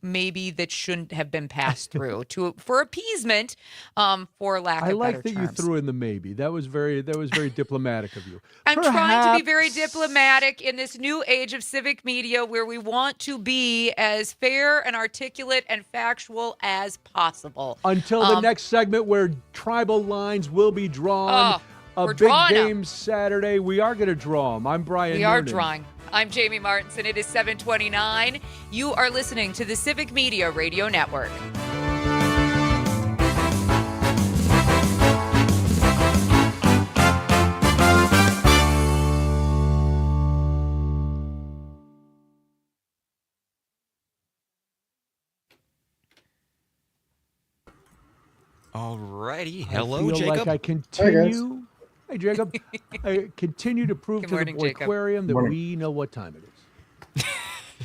maybe that shouldn't have been passed through for appeasement, for lack I of like better that you terms. threw in the maybe. That was very diplomatic of you. I'm trying to be very diplomatic in this new age of civic media where we want to be as fair and articulate and factual as possible. Until the next segment where tribal lines will be drawn. A we're big drawing 'em. game Saturday. We are going to draw them. I'm Brian We are Noonan. drawing. I'm Jamie Martinson. It is 7:29. You are listening to the Civic Media Radio Network. Alrighty. I Hello, feel Jacob. like I continue. Hey, Jacob. I continue to prove Good to morning, the Jacob. aquarium that we know what time it is.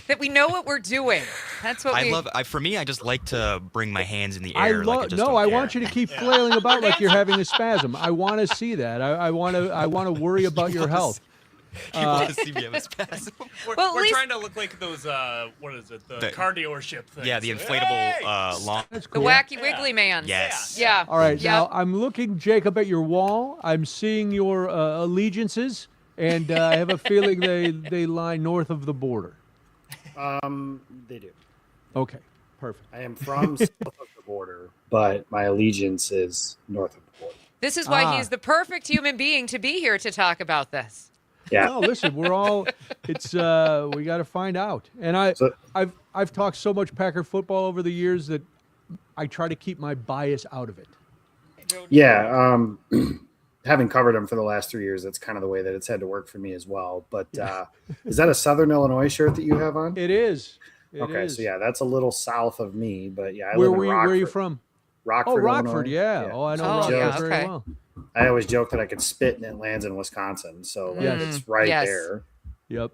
That we know what we're doing. That's what For me, I just like to bring my hands in the I air. like I just no. don't I care. want you to keep flailing about like you're having a spasm. I want to see that. I want to worry about your health. You want to see me have a spasm? We're trying to look like those, what is it, the car dealership things. Yeah, the inflatable long. That's The cool. wacky wiggly man. Yes. Yeah. All right. Yeah. Now I'm looking, Jacob, at your wall. I'm seeing your allegiances, and I have a feeling they lie north of the border. They do. Okay. Perfect. I am from south of the border, but my allegiance is north of the border. This is why he's the perfect human being to be here to talk about this. Yeah. No, listen, we're all. It's we got to find out. And I've talked so much Packer football over the years that I try to keep my bias out of it. Yeah. Having covered them for the last 3 years, that's kind of the way that it's had to work for me as well. But is that a Southern Illinois shirt that you have on? It is. Okay, so yeah, that's a little south of me, but yeah, I Where live in Rockford. where are you from? Rockford, Rockford, Illinois. yeah. Oh, I know Oh, Rockford yeah, very okay. well. I always joke that I could spit and it lands in Wisconsin, so Yes. it's right Yes. there. Yep.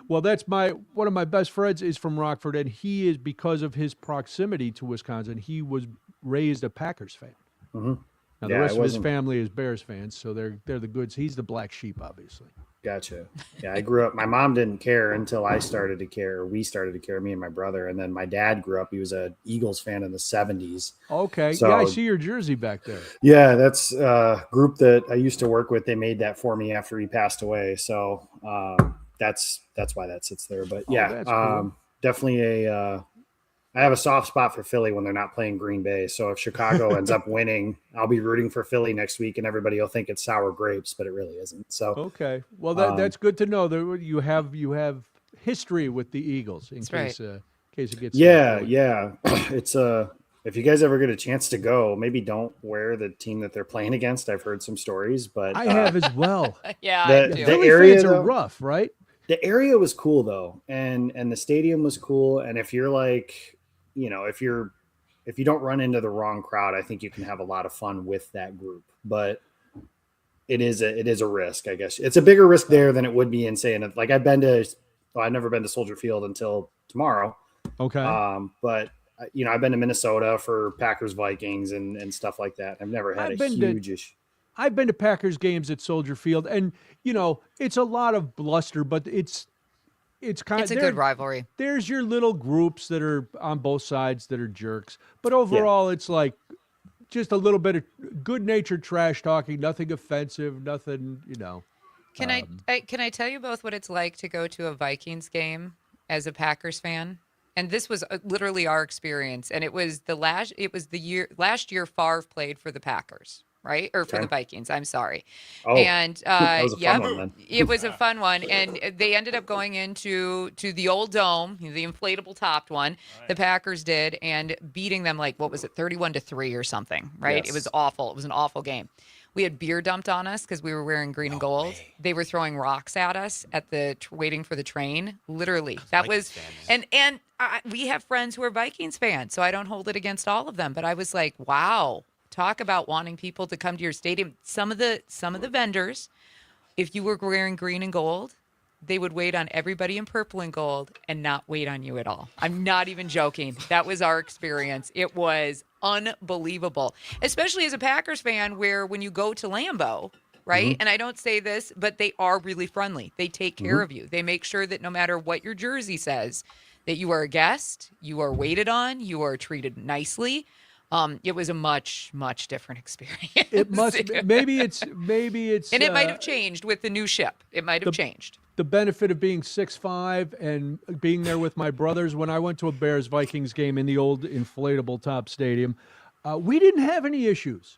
Well, that's one of my best friends is from Rockford, and he is, because of his proximity to Wisconsin, he was raised a Packers fan. Mm-hmm. Now the rest of his family is Bears fans, so they're the goods. He's the black sheep, obviously. Gotcha. Yeah, I grew up. My mom didn't care until I started to care. We started to care, me and my brother, and then my dad grew up. He was a Eagles fan in the 70s. Okay. So, yeah, I see your jersey back there. Yeah, that's a group that I used to work with. They made that for me after he passed away. So that's why that sits there. But yeah, that's cool. definitely I have a soft spot for Philly when they're not playing Green Bay. So if Chicago ends up winning, I'll be rooting for Philly next week, and everybody will think it's sour grapes, but it really isn't. So okay, well that's good to know that you have history with the Eagles in case it gets. Yeah. It's if you guys ever get a chance to go, maybe don't wear the team that they're playing against. I've heard some stories, but I have as well. Yeah, I do. the Philly area fans are though, rough, right? The area was cool though, and the stadium was cool. And if you're like, if you don't run into the wrong crowd, I think you can have a lot of fun with that group. But it is a risk, I guess. It's a bigger risk there than it would be in saying like I've never been to Soldier Field until tomorrow. Okay. But I've been to Minnesota for Packers Vikings and stuff like that. I've never had a huge issue. I've been to Packers games at Soldier Field, and it's a lot of bluster, but it's kind It's of a good rivalry. There's your little groups that are on both sides that are jerks, but overall, it's like just a little bit of good-natured trash talking, nothing offensive, nothing. Can I tell you both what it's like to go to a Vikings game as a Packers fan? And this was literally our experience, and it was last year Favre played for the Packers. Right? Or for the Vikings. I'm sorry. Oh, and that was a fun one, then. It was a fun one. And they ended up going into the old dome, the inflatable topped one, the Packers did, and beating them 31-3 or something, right? Yes. It was awful. It was an awful game. We had beer dumped on us because we were wearing green and gold. They were throwing rocks at us at waiting for the train. Literally. That was, and we have friends who are Vikings fans, so I don't hold it against all of them. But I was like, wow. Talk about wanting people to come to your stadium. Some of the vendors, if you were wearing green and gold, they would wait on everybody in purple and gold and not wait on you at all. I'm not even joking. That was our experience. It was unbelievable, especially as a Packers fan, where when you go to Lambeau, right? And I don't say this, but they are really friendly. They take care of you. They make sure that no matter what your jersey says, that you are a guest, you are waited on, you are treated nicely. It was a much, much different experience. It must. Maybe it's. And it might have changed with the new ship. It might have changed. The benefit of being 6'5" and being there with my brothers when I went to a Bears-Vikings game in the old inflatable top stadium, we didn't have any issues.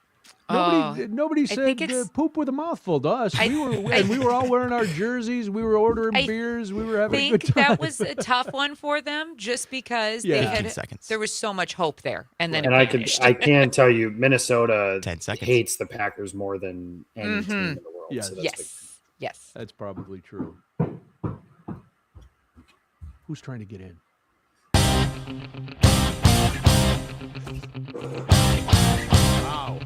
Nobody said poop with a mouthful to us. We were all wearing our jerseys. We were ordering beers. We were having a good time. That was a tough one for them, just because they had. There was so much hope there, and then I can tell you, Minnesota hates the Packers more than any team in the world. Yes. So Yes. That's probably true. Who's trying to get in? Wow.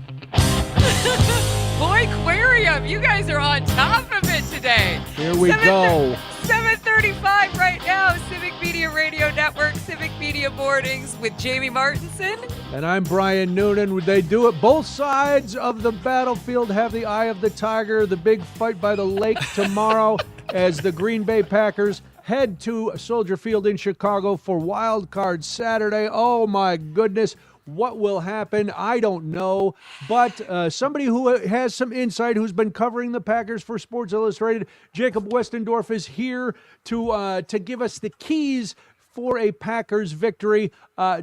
Boy, Aquarium, you guys are on top of it today. Here we go. 7:35 right now. Civic Media Radio Network, Civic Media Boardings with Jamie Martinson. And I'm Brian Noonan. They do it. Both sides of the battlefield have the eye of the tiger. The big fight by the lake tomorrow as the Green Bay Packers head to Soldier Field in Chicago for Wild Card Saturday. Oh, my goodness. What will happen? I don't know. But somebody who has some insight, who's been covering the Packers for Sports Illustrated, Jacob Westendorf, is here to give us the keys for a Packers victory.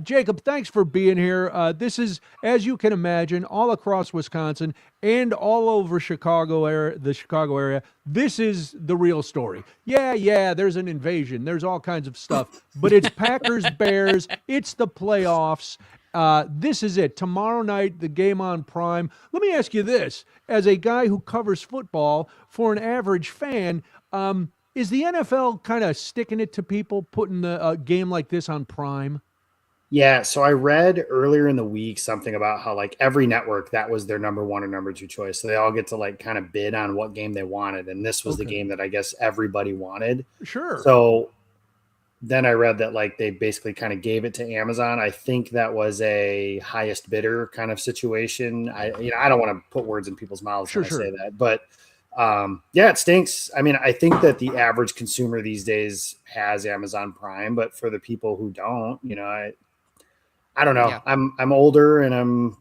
Jacob, thanks for being here. This is, as you can imagine, all across Wisconsin and all over the Chicago area. This is the real story. Yeah, there's an invasion. There's all kinds of stuff. But it's Packers, Bears. It's the playoffs. This is it. Tomorrow night, the game on Prime. Let me ask you this. As a guy who covers football, for an average fan, is the NFL kind of sticking it to people, putting a game like this on Prime? Yeah, so I read earlier in the week something about how like every network, that was their number one or number two choice. So they all get to like kind of bid on what game they wanted. And this was the game that I guess everybody wanted. Sure. So then I read that like they basically kind of gave it to Amazon. I think that was a highest bidder kind of situation. I don't want to put words in people's mouths when I say that, but yeah, it stinks. I mean, I think that the average consumer these days has Amazon Prime, but for the people who don't, I don't know. Yeah. I'm older and I'm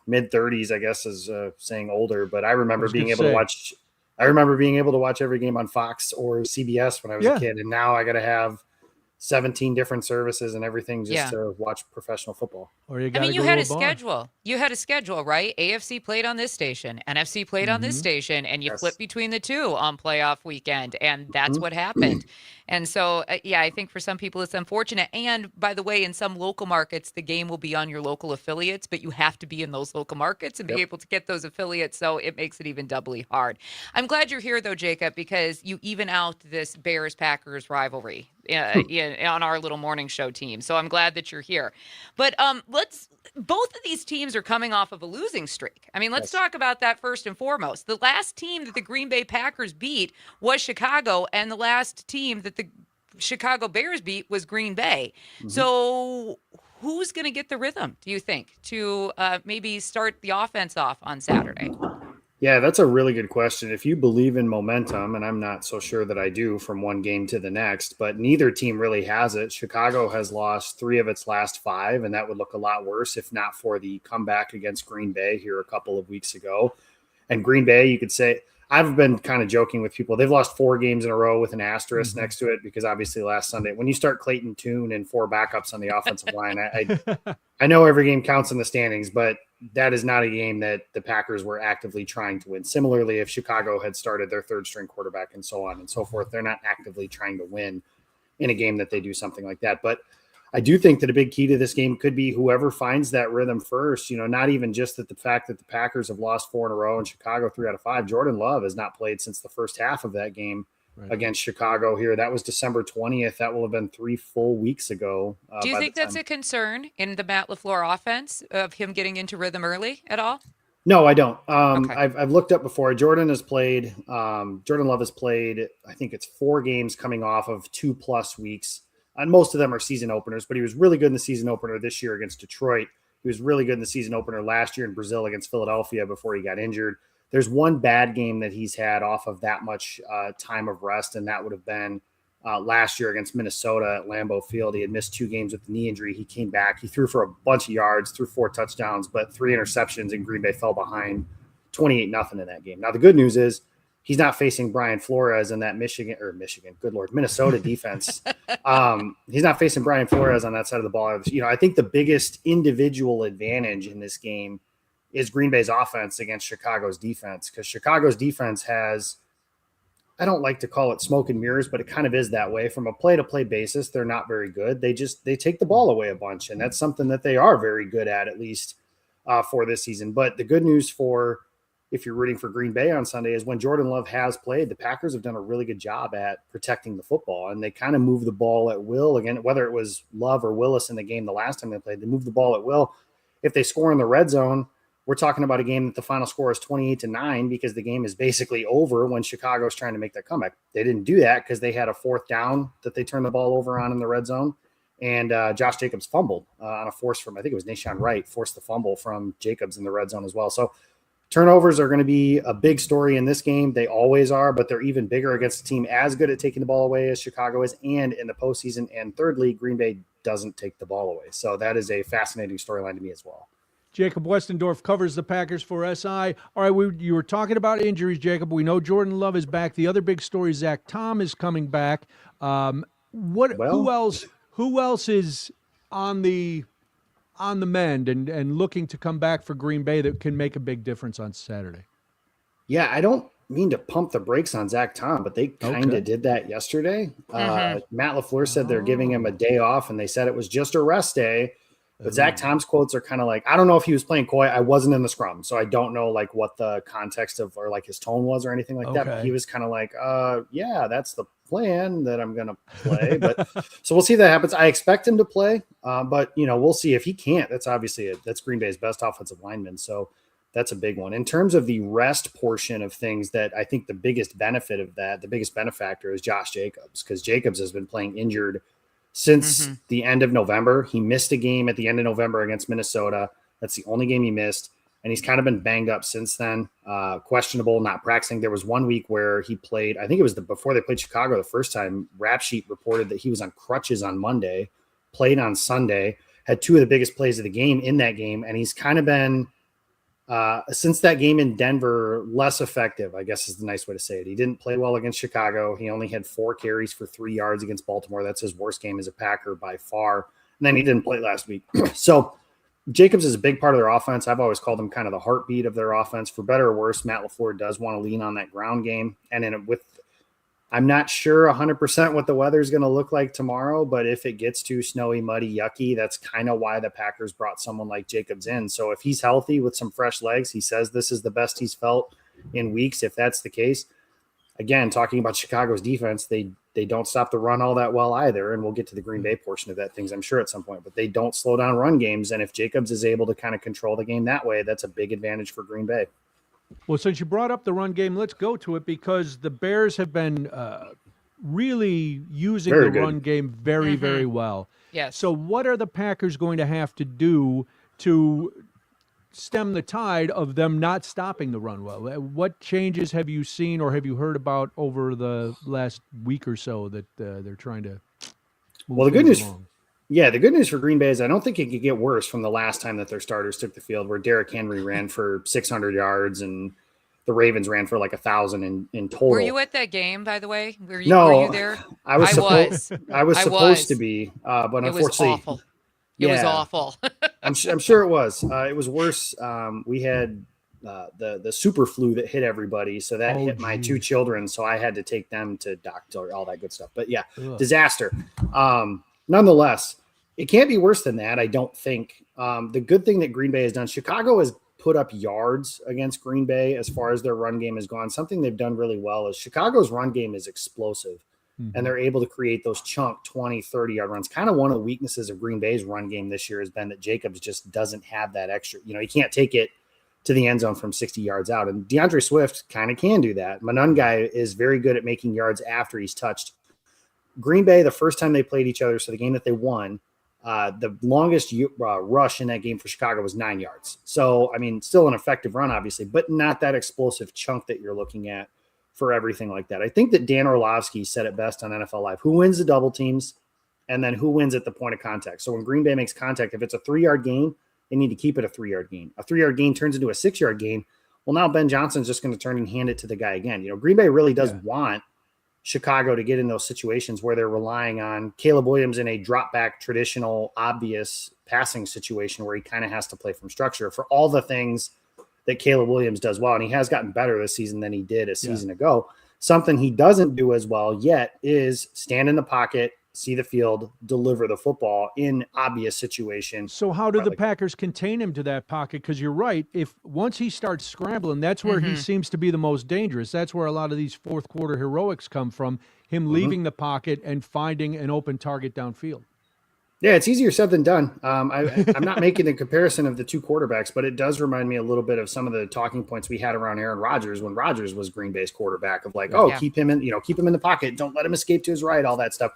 mid 30s, I guess is saying older, but I remember being able to watch every game on Fox or CBS when I was a kid, and now I got to have 17 different services and everything just to watch professional football. Or you had a schedule. You had a schedule, right? AFC played on this station, NFC played on this station, and you flip between the two on playoff weekend, and that's what happened. And so, I think for some people it's unfortunate. And by the way, in some local markets, the game will be on your local affiliates, but you have to be in those local markets and be able to get those affiliates. So it makes it even doubly hard. I'm glad you're here, though, Jacob, because you even out this Bears-Packers rivalry on our little morning show team. So I'm glad that you're here. But both of these teams are coming off of a losing streak. I mean, let's talk about that first and foremost. The last team that the Green Bay Packers beat was Chicago, and the last team that the Chicago Bears beat was Green Bay. So who's going to get the rhythm, do you think, to maybe start the offense off on Saturday? Yeah, that's a really good question. If you believe in momentum, and I'm not so sure that I do from one game to the next, but neither team really has it. Chicago has lost 3 of its last 5, and that would look a lot worse if not for the comeback against Green Bay here a couple of weeks ago. And Green Bay, you could say, I've been kind of joking with people. They've lost 4 games in a row with an asterisk next to it because obviously last Sunday, when you start Clayton Tune and 4 backups on the offensive line, I know every game counts in the standings, but that is not a game that the Packers were actively trying to win. Similarly, if Chicago had started their 3rd-string quarterback and so on and so forth, they're not actively trying to win in a game that they do something like that. But I do think that a big key to this game could be whoever finds that rhythm first, not even just that the fact that the Packers have lost 4 in a row and Chicago 3 out of 5. Jordan Love has not played since the first half of that game against Chicago here. That was December 20th. That will have been 3 full weeks ago. Do you think that's a concern in the Matt LaFleur offense of him getting into rhythm early at all? No, I don't. I've looked up before. Jordan Love has played, I think it's 4 games coming off of 2+ weeks. And most of them are season openers, but he was really good in the season opener this year against Detroit. He was really good in the season opener last year in Brazil against Philadelphia before he got injured. There's one bad game that he's had off of that much time of rest, and that would have been last year against Minnesota at Lambeau Field. He had missed 2 games with the knee injury. He came back. He threw for a bunch of yards, threw 4 touchdowns, but 3 interceptions, and Green Bay fell behind 28-0 in that game. Now, the good news is he's not facing Brian Flores in that Minnesota defense. He's not facing Brian Flores on that side of the ball. I think the biggest individual advantage in this game is Green Bay's offense against Chicago's defense, because Chicago's defense has, I don't like to call it smoke and mirrors, but it kind of is that way. From a play-to-play basis, they're not very good. They take the ball away a bunch, and that's something that they are very good at least for this season. But the good news for, if you're rooting for Green Bay on Sunday, is when Jordan Love has played, the Packers have done a really good job at protecting the football, and they kind of move the ball at will. Again, whether it was Love or Willis in the game the last time they played, they move the ball at will. If they score in the red zone, we're talking about a game that the final score is 28-9 because the game is basically over when Chicago's trying to make that comeback. They didn't do that because they had a 4th down that they turned the ball over on in the red zone. And Josh Jacobs fumbled on a force from, I think it was Nashawn Wright, forced the fumble from Jacobs in the red zone as well. So turnovers are going to be a big story in this game. They always are, but they're even bigger against a team as good at taking the ball away as Chicago is, and in the postseason. And thirdly, Green Bay doesn't take the ball away. So that is a fascinating storyline to me as well. Jacob Westendorf covers the Packers for SI. All right, you were talking about injuries, Jacob. We know Jordan Love is back. The other big story, Zach Tom is coming back. Who else is on the mend and looking to come back for Green Bay that can make a big difference on Saturday? Yeah, I don't mean to pump the brakes on Zach Tom, but they kind of did that yesterday. Matt LaFleur said they're giving him a day off, and they said it was just a rest day. But Zach Tom's quotes are kind of like, I don't know if he was playing coy. I wasn't in the scrum, so I don't know like what the context of or like his tone was or anything like that. But he was kind of like, yeah, that's the plan that I'm going to play. But so we'll see if that happens. I expect him to play, but we'll see. If he can't, that's obviously that's Green Bay's best offensive lineman. So that's a big one. In terms of the rest portion of things, that I think the biggest benefit of that, the biggest benefactor is Josh Jacobs, because Jacobs has been playing injured since the end of November. He missed a game at the end of November against Minnesota. That's the only game he missed. And he's kind of been banged up since then, questionable, not practicing. There was 1 week where he played, I think it was before they played Chicago the first time. Rap Sheet reported that he was on crutches on Monday, played on Sunday, had 2 of the biggest plays of the game in that game. And he's kind of been, since that game in Denver, less effective, I guess is the nice way to say it. He didn't play well against Chicago. He only had 4 carries for 3 yards against Baltimore. That's his worst game as a Packer by far. And then he didn't play last week. So Jacobs is a big part of their offense. I've always called him kind of the heartbeat of their offense. For better or worse, Matt LaFleur does want to lean on that ground game. And I'm not sure 100% what the weather is going to look like tomorrow, but if it gets too snowy, muddy, yucky, that's kind of why the Packers brought someone like Jacobs in. So if he's healthy with some fresh legs, he says this is the best he's felt in weeks. If that's the case, again, talking about Chicago's defense, they don't stop the run all that well either. And we'll get to the Green Bay portion of that things, I'm sure, at some point, but they don't slow down run games. And if Jacobs is able to kind of control the game that way, that's a big advantage for Green Bay. Well, since you brought up the run game, let's go to it, because the Bears have been really using the run game very, very well. Yes. So what are the Packers going to have to do to stem the tide of them not stopping the run well? What changes have you seen or have you heard about over the last week or so that they're trying to move Well, the good news along? Yeah, the good news for Green Bay is I don't think it could get worse from the last time that their starters took the field, where Derrick Henry ran for 600 yards and the Ravens ran for like 1,000 in total. Were you at that game, by the way? Were you there? I was supposed to be, but unfortunately, it was awful. It was awful. I'm sure it was. It was worse. We had the super flu that hit everybody, so that hit my 2 children. So I had to take them to doctor, all that good stuff. But yeah, disaster. Nonetheless, it can't be worse than that, I don't think. The good thing that Green Bay has done, Chicago has put up yards against Green Bay as far as their run game has gone. Something they've done really well is Chicago's run game is explosive, and they're able to create those chunk 20, 30-yard runs. Kind of one of the weaknesses of Green Bay's run game this year has been that Jacobs just doesn't have that extra. He can't take it to the end zone from 60 yards out. And DeAndre Swift kind of can do that. Monungai is very good at making yards after he's touched. Green Bay, the first time they played each other, so the game that they won, The longest rush in that game for Chicago was 9 yards. So, I mean, still an effective run, obviously, but not that explosive chunk that you're looking at for everything like that. I think that Dan Orlovsky said it best on NFL Live. Who wins the double teams, and then who wins at the point of contact? So when Green Bay makes contact, if it's a 3-yard gain, they need to keep it a 3-yard gain. A 3-yard gain turns into a 6-yard gain. Well, now Ben Johnson's just going to turn and hand it to the guy again. Green Bay really does want Chicago to get in those situations where they're relying on Caleb Williams in a drop back, traditional, obvious passing situation where he kind of has to play from structure for all the things that Caleb Williams does well. And he has gotten better this season than he did a season ago. Something he doesn't do as well yet is stand in the pocket, see the field, deliver the football in obvious situations. So how do the Packers contain him to that pocket? Because you're right. If once he starts scrambling, that's where he seems to be the most dangerous. That's where a lot of these fourth quarter heroics come from, him leaving the pocket and finding an open target downfield. Yeah, it's easier said than done. I'm not making a comparison of the two quarterbacks, but it does remind me a little bit of some of the talking points we had around Aaron Rodgers when Rodgers was Green Bay's quarterback of keep him in the pocket. Don't let him escape to his right, all that stuff.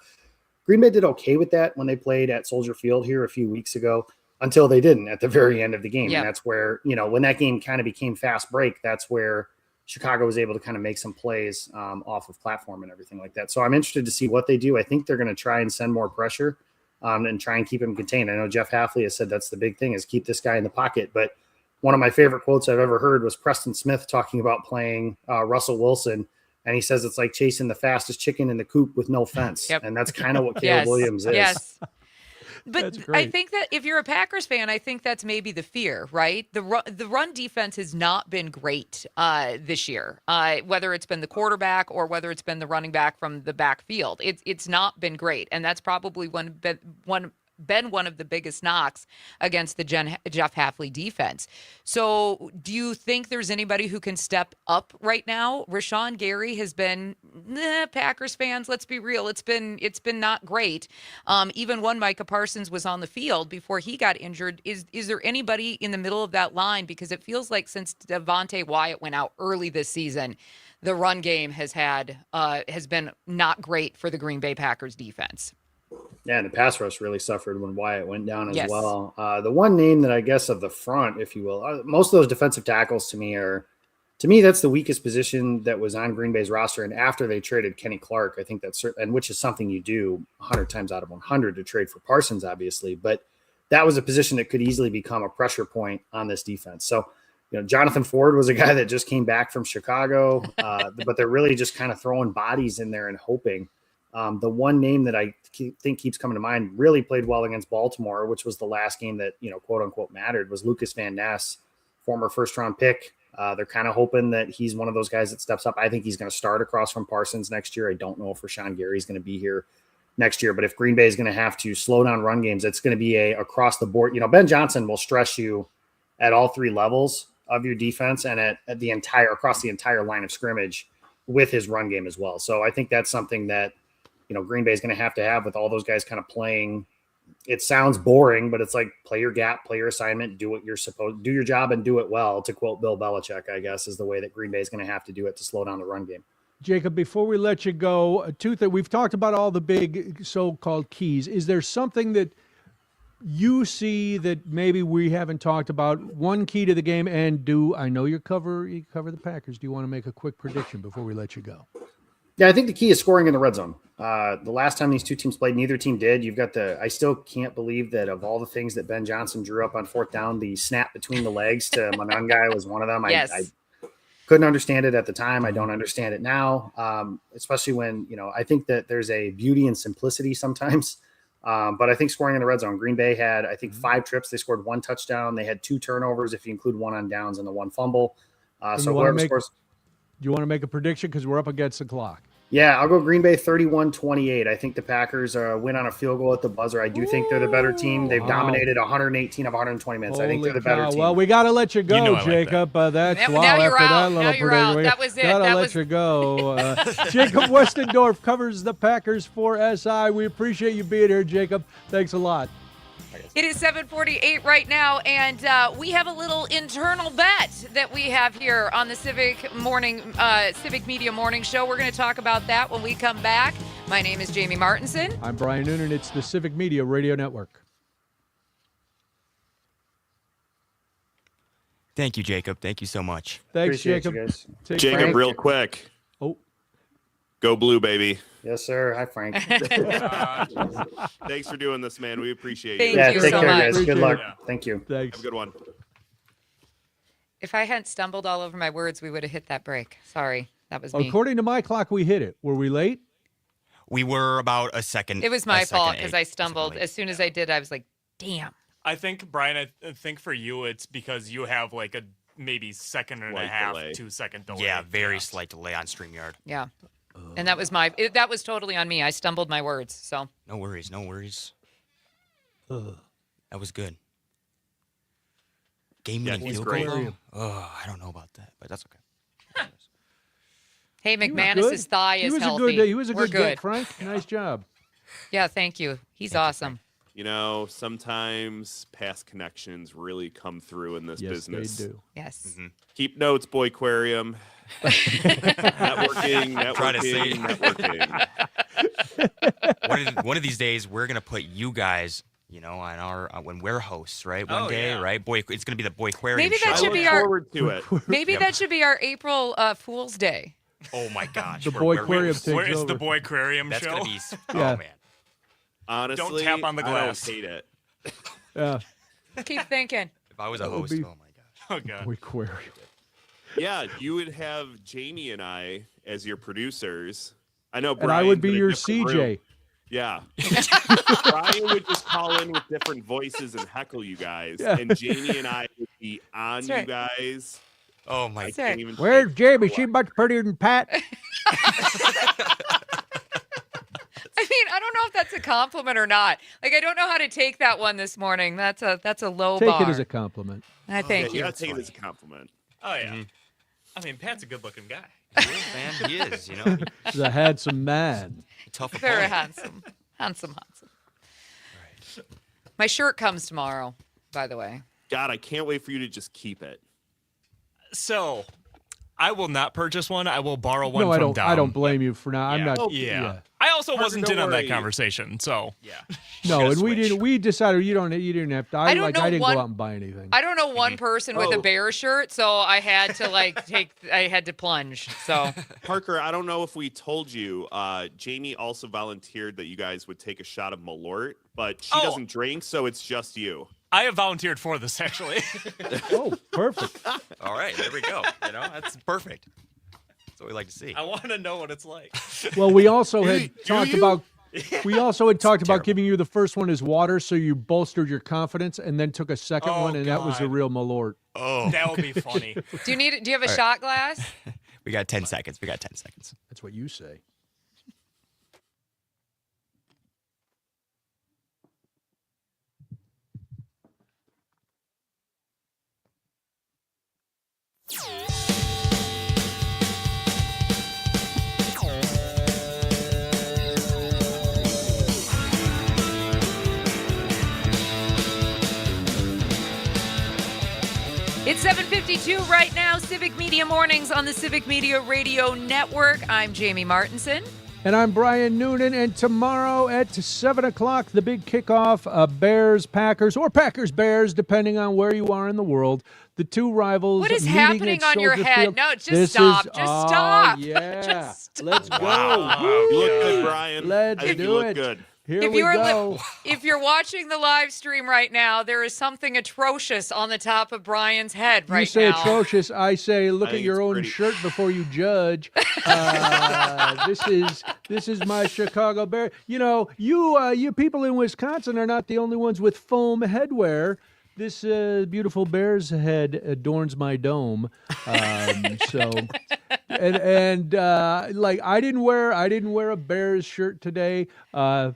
Green Bay did okay with that when they played at Soldier Field here a few weeks ago until they didn't at the very end of the game. Yeah. And that's where, when that game kind of became fast break, that's where Chicago was able to kind of make some plays off of platform and everything like that. So I'm interested to see what they do. I think they're going to try and send more pressure and try and keep him contained. I know Jeff Hafley has said that's the big thing is keep this guy in the pocket. But one of my favorite quotes I've ever heard was Preston Smith talking about playing Russell Wilson. And he says it's like chasing the fastest chicken in the coop with no fence. Yep. And that's kind of what Caleb Williams is. Yes. But I think that if you're a Packers fan, I think that's maybe the fear, right? The run defense has not been great this year, whether it's been the quarterback or whether it's been the running back from the backfield. It's not been great. And that's probably been one of the biggest knocks against the Jeff Hafley defense. So do you think there's anybody who can step up right now? Rashawn Gary has been, Packers fans, let's be real. It's been not great. Even when Micah Parsons was on the field before he got injured, is there anybody in the middle of that line? Because it feels like since Devontae Wyatt went out early this season, the run game has been not great for the Green Bay Packers defense. Yeah, and the pass rush really suffered when Wyatt went down as well. The one name that I guess of the front, if you will, most of those defensive tackles to me, that's the weakest position that was on Green Bay's roster. And after they traded Kenny Clark, I think that's certain, and which is something you do 100 times out of 100 to trade for Parsons, obviously. But that was a position that could easily become a pressure point on this defense. So, Jonathan Ford was a guy that just came back from Chicago, but they're really just kind of throwing bodies in there and hoping. The one name that I think keeps coming to mind really played well against Baltimore, which was the last game that, quote unquote mattered, was Lucas Van Ness, former first-round pick. They're kind of hoping that he's one of those guys that steps up. I think he's going to start across from Parsons next year. I don't know if Rashawn Gary is going to be here next year, but if Green Bay is going to have to slow down run games, it's going to be across the board. Ben Johnson will stress you at all three levels of your defense and at across the entire line of scrimmage with his run game as well. So I think that's something that, Green Bay is going to have with all those guys kind of playing. It sounds boring, but it's like play your gap, play your assignment, do what you're supposed, do your job and do it well. To quote Bill Belichick, I guess, is the way that Green Bay is going to have to do it to slow down the run game. Jacob, before we let you go, we've talked about all the big so-called keys. Is there something that you see that maybe we haven't talked about? One key to the game, and I know you cover the Packers. Do you want to make a quick prediction before we let you go? Yeah, I think the key is scoring in the red zone. The last time these two teams played, neither team did. I still can't believe that of all the things that Ben Johnson drew up on fourth down, the snap between the legs to Monangai was one of them. Yes. I couldn't understand it at the time. I don't understand it now, especially when, I think that there's a beauty and simplicity sometimes. But I think scoring in the red zone, Green Bay had, I think, 5 trips. They scored 1 touchdown. They had 2 turnovers if you include 1 on downs and the 1 fumble. So whoever scores. Do you want to make a prediction? Because we're up against the clock. Yeah, I'll go Green Bay 31-28. I think the Packers win on a field goal at the buzzer. I do think they're the better team. They've dominated 118 of 120 minutes. I think they're the better team. Well, we got to let you go, Jacob. That's now after you're out. that little now you're out. prediction. That was it. Gotta let you go. Jacob Westendorf covers the Packers for SI. We appreciate you being here, Jacob. Thanks a lot. It is 7:48 right now, and we have a little internal bet that we have here on the Civic Media Morning Show. We're going to talk about that when we come back. My name is Jamie Martinson. I'm Brian Noonan. It's the Civic Media Radio Network. Thank you, Jacob. Thank you so much. Thanks, Appreciate Jacob. you guys. Take Jacob, Frank. real quick. Oh. Go blue, baby. Yes, sir. Hi, Frank. Thanks for doing this, man. We appreciate Thank you. Yeah, you take so care, much. guys. Good Appreciate luck. it. Thank you. Thanks. Have a good one. If I hadn't stumbled all over my words, we would have hit that break. Sorry, that was me. According to my clock, we hit it. Were we late? We were about a second. It was my a second fault because I late. stumbled. As soon as I did, I was like, damn. I think, Brian, I think for you, it's because you have like a maybe second and a Slight half, delay. 2 second delay. Yeah, very slight delay on StreamYard. Yeah. And that was that was totally on me. I stumbled my words. So No worries, no worries. That was good. Game winning he's field great. goal, though? Oh, I don't know about that, but that's okay. hey, He was McManus's good. thigh is He was healthy. a good. He was a We're good get, Frank. Nice job. Yeah, thank you. He's awesome. You know, sometimes past connections really come through in this Yes, business. they do. Yes. Keep notes, Boyquarium. networking, Try to say- networking. One of these days, we're gonna put you guys, on our when we're hosts, right? One Oh, day, yeah. right? Boy, it's gonna be the Boyquarium Maybe show. that I should look be our forward to it. maybe that should be our April Fool's Day. Oh my gosh, The we're- Boyquarium takes Where is the over. Boyquarium That's show? gonna be. Oh Yeah. man. Honestly, tap on the glass. I don't hate it. Yeah. Keep thinking. If I was a That would host, be- oh my gosh. Oh, God. Boyquarium. Yeah, you would have Jamie and I as your producers. I know And Brian. I would be your CJ. Yeah. Brian would just call in with different voices and heckle you guys. Yeah. And Jamie and I would be on That's right. you guys. Oh my. I That's can't right. even Where's Jamie? She much prettier than Pat. I mean, I don't know if that's a compliment or not. Like, I don't know how to take that one this morning. That's a low Take bar. it as a compliment. I thank Yeah, you. gotta take it as a compliment. Oh, yeah. I mean, Pat's a good-looking guy. Man, he is. He's a handsome man. Tough Very opponent. handsome. My shirt comes tomorrow, by the way. God, I can't wait for you to just keep it. So, I will not purchase one. I will borrow one No, from I don't. Dom. I don't blame you for now. I'm Yeah. not. Oh, Yeah. I also Parker, wasn't don't in on that worry. conversation, so. Yeah. No, Gotta and we switch. didn't. We decided you didn't have to. I don't know didn't one- go out and buy anything. I don't know one person with Oh. a bear shirt, so I had to I had to plunge. So Parker, I don't know if we told you, Jamie also volunteered that you guys would take a shot of Malort, but she Oh. doesn't drink, so it's just you. I have volunteered for this, actually. Oh, perfect. All right, there we go. That's perfect. That's what we like to see. I want to know what it's like. Well, we also had Do talked you? about. We also had talked about terrible. giving you the first one as water, so you bolstered your confidence, and then took a second Oh, one, and that was a God. real Malort. Oh, That would be funny. do you have a shot glass? we got 10 seconds. That's what you say. It's 7:52 right now. Civic Media Mornings on the Civic Media Radio Network. I'm Jamie Martinson. And I'm Brian Noonan, and tomorrow at 7 o'clock, the big kickoff, Bears-Packers, or Packers-Bears, depending on where you are in the world. The two rivals What is meeting happening at on your Soldier head? Field. No, just This stop. is- Just oh, stop. Yeah. Just stop. Let's go. Wow. Woo. You look good, Brian. Let's I think do you look it. good. Here If we you are go. if you're watching the live stream right now, there is something atrocious on the top of Brian's head You right say now. atrocious. I say look I at think your it's own pretty. shirt before you judge. This is my Chicago Bear. You people in Wisconsin are not the only ones with foam headwear. This beautiful bear's head adorns my dome. So, like I didn't wear a Bears shirt today. I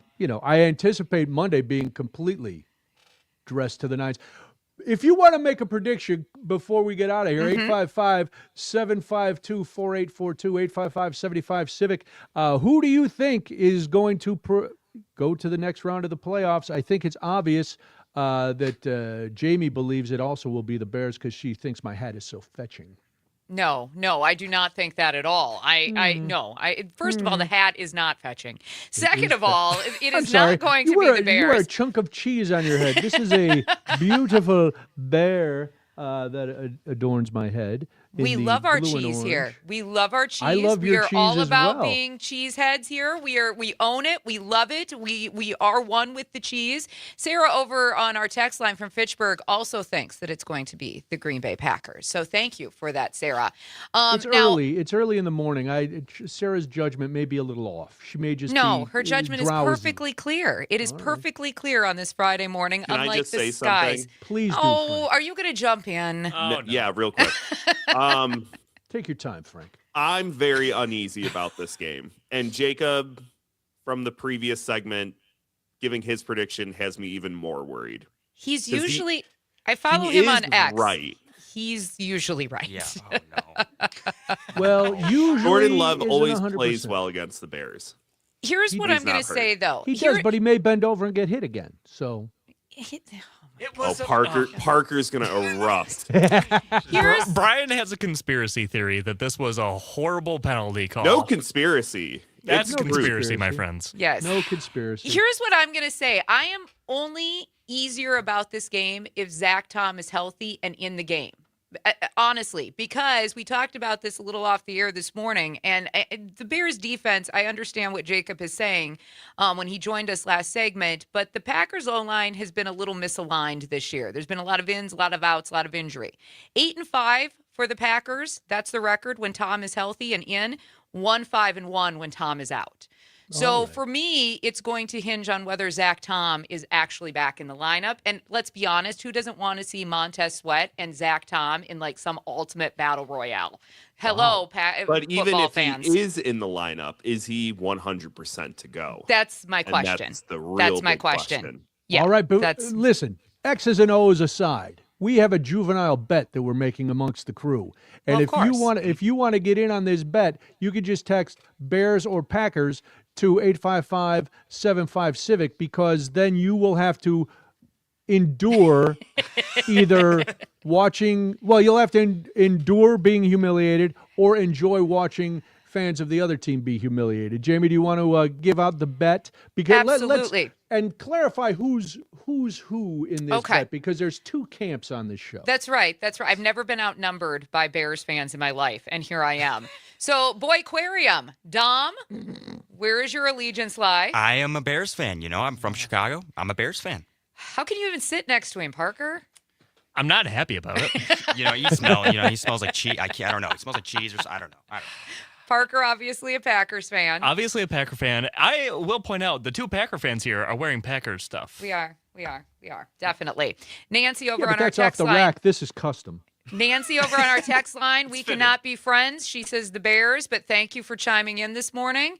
anticipate Monday being completely dressed to the nines. If you want to make a prediction before we get out of here, 855-752-4842, 855-75-CIVIC. Who do you think is going to go to the next round of the playoffs? I think it's obvious that Jamie believes it also will be the Bears because she thinks my hat is so fetching. No, I do not think that at all. First of all, the hat is not fetching. Second of all, it I'm is sorry. not going You to be wear the You wear a Bears. chunk of cheese on your head. This is a beautiful bear. that adorns my head. We love our cheese here. We love our cheese. I love your cheese We are all as about well. being cheese heads here. We own it. We love it. We are one with the cheese. Sarah over on our text line from Fitchburg also thinks that it's going to be the Green Bay Packers. So thank you for that, Sarah. It's early. It's early in the morning. Sarah's judgment may be a little off. She may just no. be Her judgment is drowsy. perfectly clear. It is perfectly clear on this Friday morning. Can I unlike just the say skies. something? Please do. Oh, are you going to jump in? No. Yeah, real quick. Take your time, Frank. I'm very uneasy about this game. And Jacob, from the previous segment, giving his prediction has me even more worried. He's usually, I follow him on X. Right. He's usually right. Yeah. Oh, no. Well, usually Jordan Love isn't always 100%. plays well against the Bears. Here's what I'm going to say, though. He does, but he may bend over and get hit again. So. Parker's going to erupt. Brian has a conspiracy theory that this was a horrible penalty call. No conspiracy. That's It's conspiracy, my friends. Yes. No conspiracy. Here's what I'm going to say. I am only easier about this game if Zach Tom is healthy and in the game. Honestly, because we talked about this a little off the air this morning, and the Bears defense, I understand what Jacob is saying when he joined us last segment, but the Packers O-line has been a little misaligned this year. There's been a lot of ins, a lot of outs, a lot of injury. 8-5 for the Packers. That's the record when Tom is healthy and in. 1-5-1 when Tom is out. So for me, it's going to hinge on whether Zach Tom is actually back in the lineup. And let's be honest, who doesn't want to see Montez Sweat and Zach Tom in like some ultimate battle royale? Hello, But even football if fans. he is in the lineup, is he 100% to go? That's my And question. That's the real That's my big question. Yeah, All right, but that's listen, X's and O's aside, we have a juvenile bet that we're making amongst the crew. And Well, of if you want to get in on this bet, you could just text Bears or Packers to 855-75-CIVIC, because then you will have to endure either you'll have to endure being humiliated or enjoy watching fans of the other team be humiliated. Jamie, do you want to give out the bet? Because Absolutely. and clarify who's who in this Okay. bet, because there's two camps on this show. That's right. That's right. I've never been outnumbered by Bears fans in my life, and here I am. So, Boyquarium, Dom, where is your allegiance lie? I am a Bears fan. I'm from Chicago. I'm a Bears fan. How can you even sit next to him, Parker? I'm not happy about it. You smell. He smells like cheese. I don't know. He smells like cheese, or I don't know. Parker, obviously a Packers fan. Obviously a Packer fan. I will point out the two Packer fans here are wearing Packers stuff. We are. Definitely. Nancy over Yeah, on but our that's off text the line. rack. This is custom. Nancy over on our text line. We cannot be friends. She says the Bears, but thank you for chiming in this morning.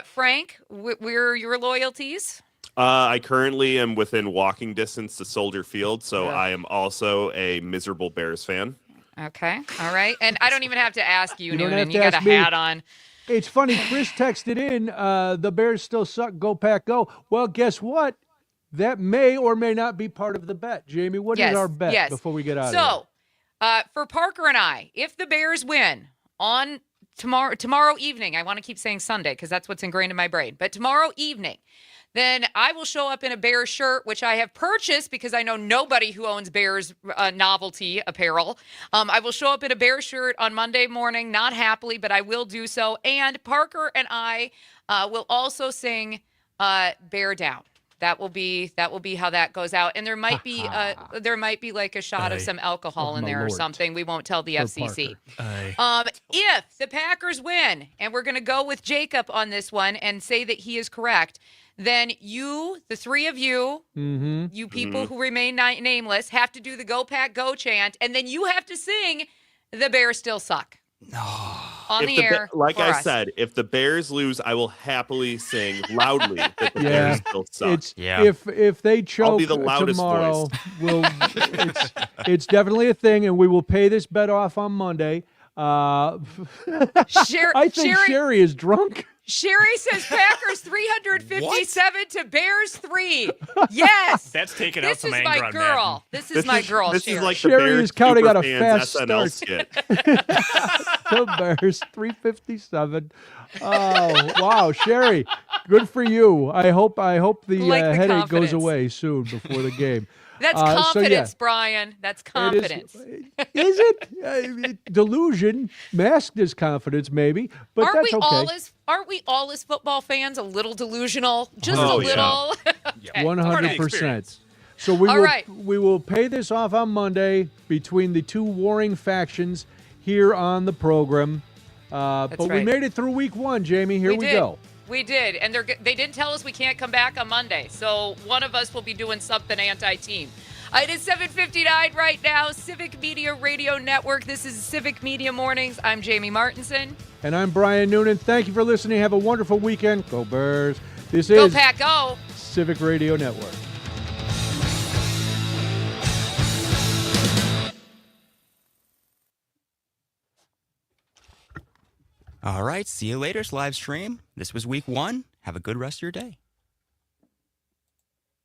Frank, we're your loyalties. I currently am within walking distance to Soldier Field, so I am also a miserable Bears fan. Okay. All right. And I don't even have to ask you, You don't Noonan. have to You got a ask me. hat on. It's funny. Chris texted in, the Bears still suck. Go Pack, go. Well, guess what? That may or may not be part of the bet. Jamie, what is our bet before we get out of here? So, for Parker and I, if the Bears win on tomorrow evening, I want to keep saying Sunday because that's what's ingrained in my brain, but tomorrow evening, then I will show up in a Bears shirt, which I have purchased because I know nobody who owns Bears novelty apparel. I will show up in a Bears shirt on Monday morning, not happily, but I will do so. And Parker and I will also sing Bear Down. That will be how that goes out. And there might be like a shot of some alcohol in there or something. We won't tell the FCC. If the Packers win, and we're going to go with Jacob on this one and say that he is correct, then you, the three of you, you people who remain nameless, have to do the Go Pack Go chant, and then you have to sing The Bears Still Suck. On the air. Like for I us. said, if the Bears lose, I will happily sing loudly that the Bears still suck. If they choke I'll be the loudest tomorrow, voice. it's definitely a thing, and we will pay this bet off on Monday. I think Sherry is drunk. Sherry says Packers 357 to Bears 3. Yes. That's taking out some This is anger my on girl. Madden. This is my girl, This Sherry. is like the Sherry Bears is counting on a Superfans fast SNL start. skit. The Bears 357. Oh wow, Sherry, good for you. I hope the Like the headache confidence. goes away soon before the game. That's So, confidence, yeah. Brian. That's confidence. Is it? Delusion masked as confidence, maybe, but aren't that's we okay. Aren't we all as football fans a little delusional? Just Oh, a yeah. little. Okay. 100%. So All right. we will pay this off on Monday between the two warring factions here on the program. But we right. made it through week 1, Jamie. Here we did. go. We did, and they didn't tell us we can't come back on Monday. So one of us will be doing something anti-team. It is 7:59 right now. Civic Media Radio Network. This is Civic Media Mornings. I'm Jamie Martinson. And I'm Brian Noonan. Thank you for listening. Have a wonderful weekend. Go Bears. This Go is Pack, go. Civic Radio Network. All right. See you later, live stream. This was week 1. Have a good rest of your day.